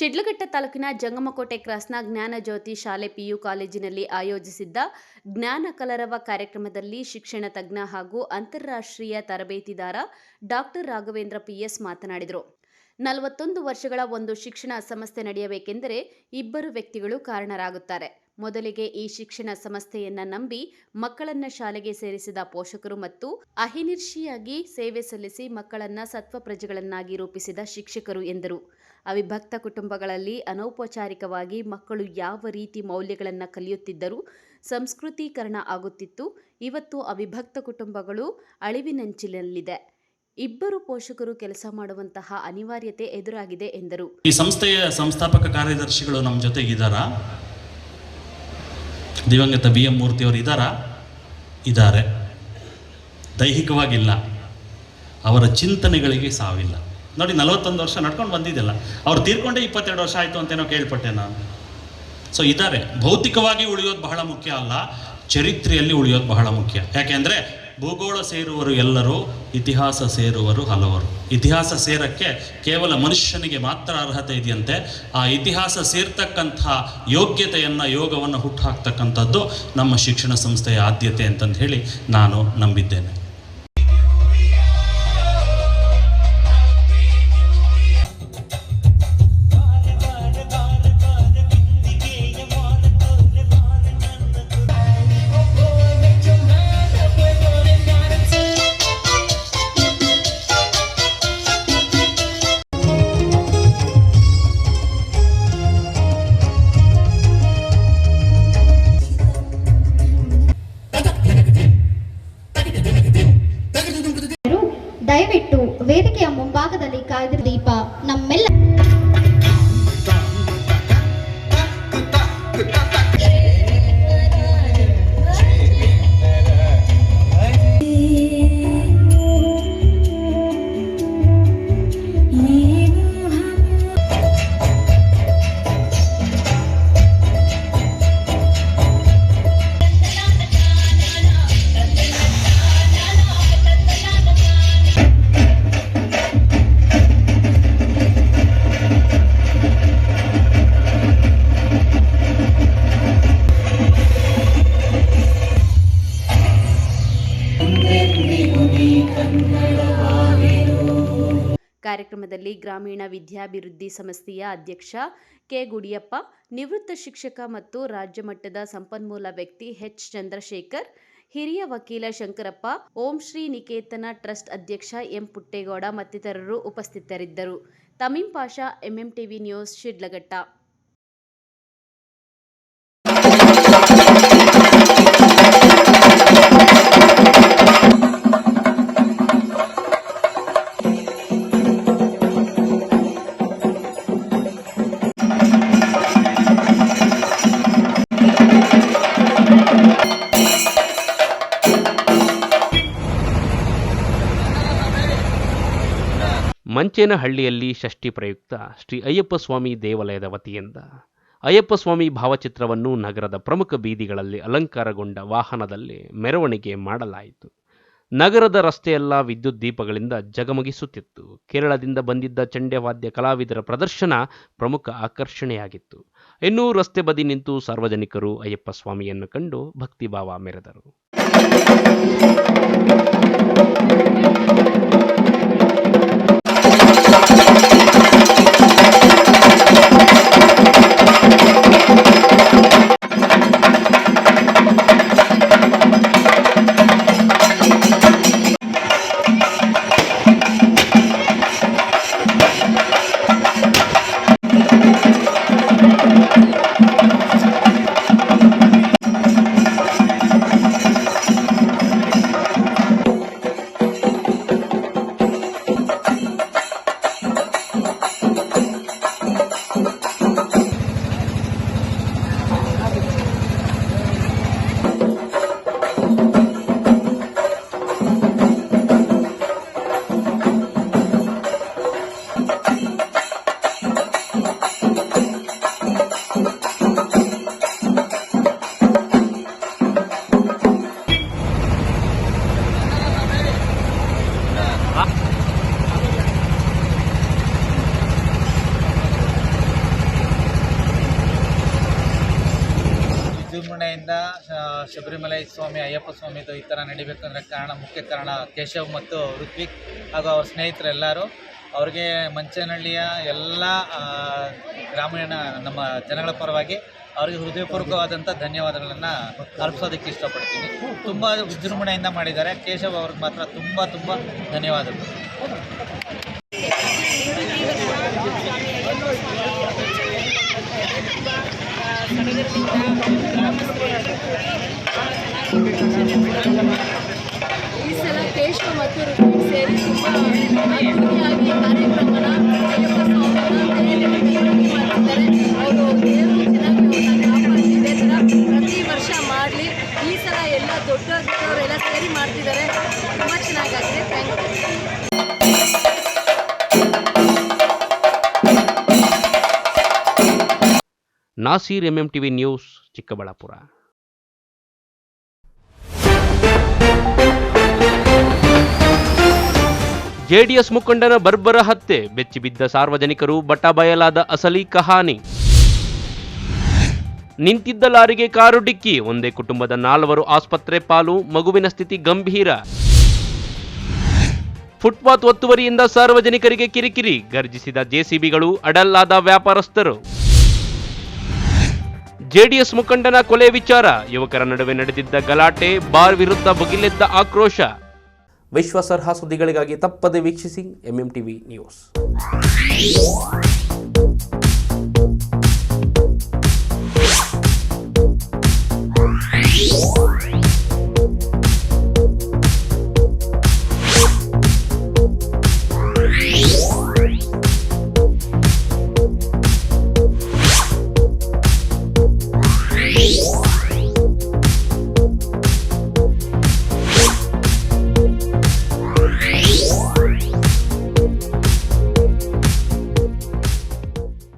Sidlaghatta ತಾಲೂಕಿನ ಜಂಗಮಕೋಟೆ ಕ್ರಾಸ್ನ ಜ್ಞಾನಜ್ಯೋತಿ ಶಾಲೆ ಪಿಯು ಕಾಲೇಜಿನಲ್ಲಿ ಆಯೋಜಿಸಿದ್ದ ಜ್ಞಾನ ಕಲರವ ಕಾರ್ಯಕ್ರಮದಲ್ಲಿ ಶಿಕ್ಷಣ ತಜ್ಞ ಹಾಗೂ ಅಂತಾರಾಷ್ಟ್ರೀಯ ತರಬೇತಿದಾರ ಡಾಕ್ಟರ್ ರಾಘವೇಂದ್ರ ಪಿಎಸ್ ಮಾತನಾಡಿದರು. 41 ವರ್ಷಗಳ ಒಂದು ಶಿಕ್ಷಣ ಸಂಸ್ಥೆ ನಡೆಯಬೇಕೆಂದರೆ ಇಬ್ಬರು ವ್ಯಕ್ತಿಗಳು ಕಾರಣರಾಗುತ್ತಾರೆ. ಮೊದಲಿಗೆ ಈ ಶಿಕ್ಷಣ ಸಂಸ್ಥೆಯನ್ನ ನಂಬಿ ಮಕ್ಕಳನ್ನ ಶಾಲೆಗೆ ಸೇರಿಸಿದ ಪೋಷಕರು ಮತ್ತು ಅಹಿರ್ನಿಶಿಯಾಗಿ ಸೇವೆ ಸಲ್ಲಿಸಿ ಮಕ್ಕಳನ್ನ ಸತ್ವ ಪ್ರಜೆಗಳನ್ನಾಗಿ ರೂಪಿಸಿದ ಶಿಕ್ಷಕರು ಎಂದರು. ಅವಿಭಕ್ತ ಕುಟುಂಬಗಳಲ್ಲಿ ಅನೌಪಚಾರಿಕವಾಗಿ ಮಕ್ಕಳು ಯಾವ ರೀತಿ ಮೌಲ್ಯಗಳನ್ನು ಕಲಿಯುತ್ತಿದ್ದರೂ ಸಂಸ್ಕೃತೀಕರಣ ಆಗುತ್ತಿತ್ತು. ಇವತ್ತು ಅವಿಭಕ್ತ ಕುಟುಂಬಗಳು ಅಳಿವಿನಂಚಿನಲ್ಲಿದೆ. ಇಬ್ಬರು ಪೋಷಕರು ಕೆಲಸ ಮಾಡುವಂತಹ ಅನಿವಾರ್ಯತೆ ಎದುರಾಗಿದೆ ಎಂದರು. ಈ ಸಂಸ್ಥೆಯ ಸಂಸ್ಥಾಪಕ ಕಾರ್ಯದರ್ಶಿಗಳು ನಮ್ಮ ಜೊತೆಗಿದ್ದಾರಾ? ದಿವಂಗತ BM ಮೂರ್ತಿಯವರು ಇದ್ದಾರೆ. ದೈಹಿಕವಾಗಿಲ್ಲ, ಅವರ ಚಿಂತನೆಗಳಿಗೆ ಸಾವಿಲ್ಲ. ನೋಡಿ, 41 ವರ್ಷ ನಡ್ಕೊಂಡು ಬಂದಿದ್ದೆಲ್ಲ. ಅವ್ರು ತೀರ್ಕೊಂಡೇ 22 ವರ್ಷ ಆಯಿತು ಅಂತೇನೋ ಕೇಳ್ಪಟ್ಟೆ ನಾನು. ಸೊ ಇದ್ದಾರೆ. ಭೌತಿಕವಾಗಿ ಉಳಿಯೋದು ಬಹಳ ಮುಖ್ಯ ಅಲ್ಲ, ಚರಿತ್ರೆಯಲ್ಲಿ ಉಳಿಯೋದು ಬಹಳ ಮುಖ್ಯ. ಯಾಕೆಂದರೆ ಭೂಗೋಳ ಸೇರುವರು ಎಲ್ಲರೂ, ಇತಿಹಾಸ ಸೇರುವರು ಹಲವರು. ಇತಿಹಾಸ ಸೇರಕ್ಕೆ ಕೇವಲ ಮನುಷ್ಯನಿಗೆ ಮಾತ್ರ ಅರ್ಹತೆ ಇದೆಯಂತೆ. ಆ ಇತಿಹಾಸ ಸೇರ್ತಕ್ಕಂಥ ಯೋಗ್ಯತೆಯನ್ನು, ಯೋಗವನ್ನು ಹುಟ್ಟುಹಾಕ್ತಕ್ಕಂಥದ್ದು ನಮ್ಮ ಶಿಕ್ಷಣ ಸಂಸ್ಥೆಯ ಆದ್ಯತೆ ಅಂತಂದು ಹೇಳಿ ನಾನು ನಂಬಿದ್ದೇನೆ. ದಯವಿಟ್ಟು ವೇದಿಕೆಯ ಮುಂಭಾಗದಲ್ಲಿ ಕಾಯ್ದಿರುವ ದೀಪ ನಮ್ಮೆಲ್ಲ ಕಾರ್ಯಕ್ರಮದಲ್ಲಿ ಗ್ರಾಮೀಣ ವಿದ್ಯಾಭಿವೃದ್ಧಿ ಸಂಸ್ಥೆಯ ಅಧ್ಯಕ್ಷ ಕೆ ಗುಡಿಯಪ್ಪ, ನಿವೃತ್ತ ಶಿಕ್ಷಕ ಮತ್ತು ರಾಜ್ಯ ಮಟ್ಟದ ಸಂಪನ್ಮೂಲ ವ್ಯಕ್ತಿ ಎಚ್ ಚಂದ್ರಶೇಖರ್, ಹಿರಿಯ ವಕೀಲ ಶಂಕರಪ್ಪ, ಓಂ ಶ್ರೀ ನಿಕೇತನ ಟ್ರಸ್ಟ್ ಅಧ್ಯಕ್ಷ ಎಂ ಪುಟ್ಟೇಗೌಡ ಮತ್ತಿತರರು ಉಪಸ್ಥಿತರಿದ್ದರು. ತಮೀಂ ಪಾಷಾ, MMTV ನ್ಯೂಸ್, ಶಿಡ್ಲಘಟ್ಟ. ಮಂಚೇನಹಳ್ಳಿಯಲ್ಲಿ ಷಷ್ಠಿ ಪ್ರಯುಕ್ತ ಶ್ರೀ ಅಯ್ಯಪ್ಪ ಸ್ವಾಮಿ ದೇವಾಲಯದ ವತಿಯಿಂದ ಅಯ್ಯಪ್ಪ ಸ್ವಾಮಿ ಭಾವಚಿತ್ರವನ್ನು ನಗರದ ಪ್ರಮುಖ ಬೀದಿಗಳಲ್ಲಿ ಅಲಂಕಾರಗೊಂಡ ವಾಹನದಲ್ಲಿ ಮೆರವಣಿಗೆ ಮಾಡಲಾಯಿತು. ನಗರದ ರಸ್ತೆಯೆಲ್ಲ ವಿದ್ಯುತ್ ದೀಪಗಳಿಂದ ಜಗಮಗಿಸುತ್ತಿತ್ತು. ಕೇರಳದಿಂದ ಬಂದಿದ್ದ ಚಂಡೆವಾದ್ಯ ಕಲಾವಿದರ ಪ್ರದರ್ಶನ ಪ್ರಮುಖ ಆಕರ್ಷಣೆಯಾಗಿತ್ತು. ಇನ್ನೂ ರಸ್ತೆ ಬದಿ ನಿಂತು ಸಾರ್ವಜನಿಕರು ಅಯ್ಯಪ್ಪ ಸ್ವಾಮಿಯನ್ನು ಕಂಡು ಭಕ್ತಿಭಾವ ಮೆರೆದರು. ಶಬರಿಮಲೈ ಸ್ವಾಮಿ ಅಯ್ಯಪ್ಪ ಸ್ವಾಮಿದು ಈ ಥರ ನಡಿಬೇಕಂದ್ರೆ ಮುಖ್ಯ ಕಾರಣ ಕೇಶವ್ ಮತ್ತು ಋತ್ವಿಕ್ ಹಾಗೂ ಅವ್ರ ಸ್ನೇಹಿತರೆಲ್ಲರೂ. ಅವ್ರಿಗೆ ಮಂಚನಹಳ್ಳಿಯ ಎಲ್ಲ ಗ್ರಾಮೀಣ ನಮ್ಮ ಜನಗಳ ಪರವಾಗಿ ಅವರಿಗೆ ಹೃದಯಪೂರ್ವಕವಾದಂಥ ಧನ್ಯವಾದಗಳನ್ನು ಅರ್ಪಿಸೋದಕ್ಕೆ ಇಷ್ಟಪಡ್ತೀನಿ. ತುಂಬ ವಿಜೃಂಭಣೆಯಿಂದ ಮಾಡಿದ್ದಾರೆ. ಕೇಶವ್ ಅವ್ರಿಗೆ ಮಾತ್ರ ತುಂಬ ತುಂಬ ಧನ್ಯವಾದಗಳು. ಈ ಸಲ ಕೇಶವ್ ಮತ್ತು ಋತ್ವಿಕ್ ಸೇರಿ ತುಂಬ ಅದ್ಭುತವಾಗಿ ಕಾರ್ಯಕ್ರಮನ ಅಯ್ಯಪ್ಪ ಮಾಡ್ತಿದ್ದಾರೆ. ಅವರು ದೇವರು ಚೆನ್ನಾಗಿ ಕಾಪಾಡಿ ಇದೇ ಥರ ಪ್ರತಿ ವರ್ಷ ಮಾಡಲಿ. ಈ ಸಲ ಎಲ್ಲ ದೊಡ್ಡವರೆಲ್ಲ ಸೇರಿ ಮಾಡ್ತಿದ್ದಾರೆ. ತುಂಬ ಚೆನ್ನಾಗಾಗಿದೆ. Thank you. Nasir MMTV news Chikkaballapur. JDS ಮುಖಂಡನ ಬರ್ಬರ ಹತ್ಯೆ, ಬೆಚ್ಚಿಬಿದ್ದ ಸಾರ್ವಜನಿಕರು, ಬಟಬಯಲಾದ ಅಸಲಿ ಕಹಾನಿ. ನಿಂತಿದ್ದ ಲಾರಿಗೆ ಕಾರು ಡಿಕ್ಕಿ, ಒಂದೇ ಕುಟುಂಬದ 4 ಆಸ್ಪತ್ರೆ ಪಾಲು, ಮಗುವಿನ ಸ್ಥಿತಿ ಗಂಭೀರ. ಫುಟ್ಪಾತ್ ಒತ್ತುವರಿಯಿಂದ ಸಾರ್ವಜನಿಕರಿಗೆ ಕಿರಿಕಿರಿ, ಗರ್ಜಿಸಿದ ಜೆಸಿಬಿಗಳು, ಅಡಲ್ಲಾದ ವ್ಯಾಪಾರಸ್ಥರು. ಜೆಡಿಎಸ್ ಮುಖಂಡನ ಕೊಲೆ ವಿಚಾರ, ಯುವಕರ ನಡುವೆ ನಡೆದಿದ್ದ ಗಲಾಟೆ, ಬಾರ್ ವಿರುದ್ಧ ಭುಗಿಲೆದ್ದ ಆಕ್ರೋಶ. ವಿಶ್ವಾಸಾರ್ಹ ಸುದ್ದಿಗಳಿಗಾಗಿ ತಪ್ಪದೆ ವೀಕ್ಷಿಸಿ MMTV ನ್ಯೂಸ್.